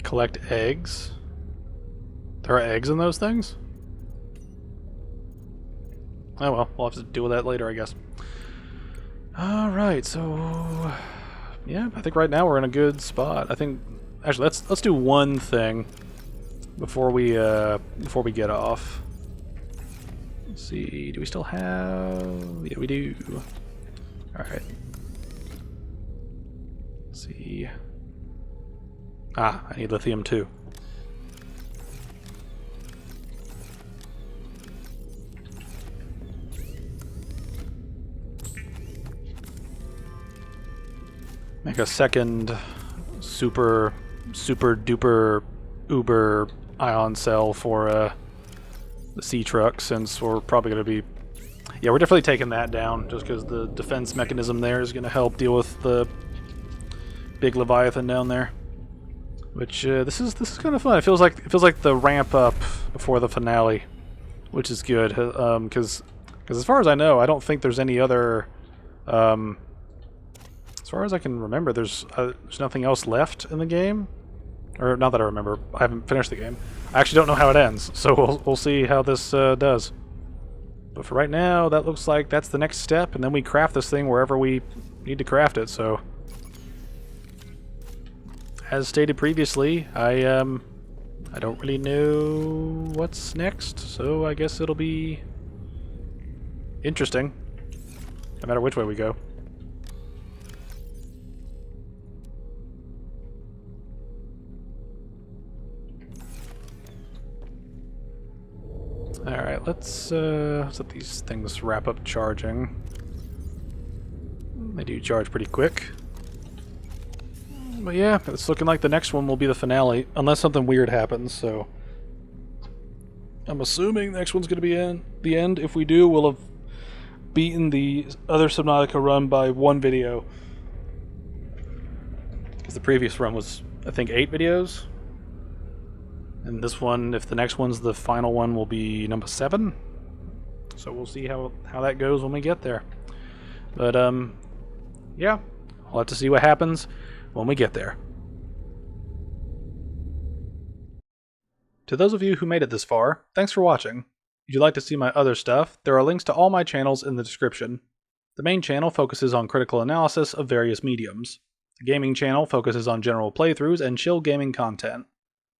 Collect eggs. There are eggs in those things? Oh well, we'll have to deal with that later, I guess. Alright, so yeah, I think right now we're in a good spot. I think actually let's do one thing before we get off. Let's see, do we still have, yeah, we do. Alright. Let's see. Ah, I need lithium too. Make a second super duper uber ion cell for the sea truck, since we're probably going to be, yeah, we're definitely taking that down just because the defense mechanism there is going to help deal with the big Leviathan down there. Which this is kind of fun. It feels like the ramp up before the finale, which is good. Because as far as I know, I don't think there's any other. As far as I can remember, there's nothing else left in the game, or not that I remember. I haven't finished the game. I actually don't know how it ends, so we'll see how this does. But for right now, that looks like that's the next step, and then we craft this thing wherever we need to craft it. So. As stated previously, I don't really know what's next, so I guess it'll be interesting, no matter which way we go. Alright, let's let these things wrap up charging. They do charge pretty quick. But yeah, it's looking like the next one will be the finale, unless something weird happens, so I'm assuming the next one's going to be in the end. If we do, we'll have beaten the other Subnautica run by 1 video. Because the previous run was, I think, 8 videos. And this one, if the next one's the final one, will be number 7. So we'll see how that goes when we get there. But, yeah, we'll have to see what happens when we get there. To those of you who made it this far, thanks for watching. If you'd like to see my other stuff, there are links to all my channels in the description. The main channel focuses on critical analysis of various mediums. The gaming channel focuses on general playthroughs and chill gaming content.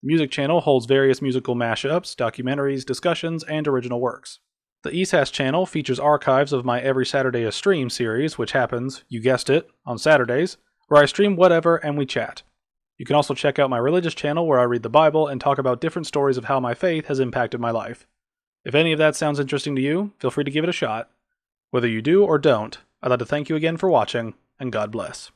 The music channel holds various musical mashups, documentaries, discussions, and original works. The ESAS channel features archives of my Every Saturday a Stream series, which happens, you guessed it, on Saturdays, where I stream whatever and we chat. You can also check out my religious channel where I read the Bible and talk about different stories of how my faith has impacted my life. If any of that sounds interesting to you, feel free to give it a shot. Whether you do or don't, I'd like to thank you again for watching, and God bless.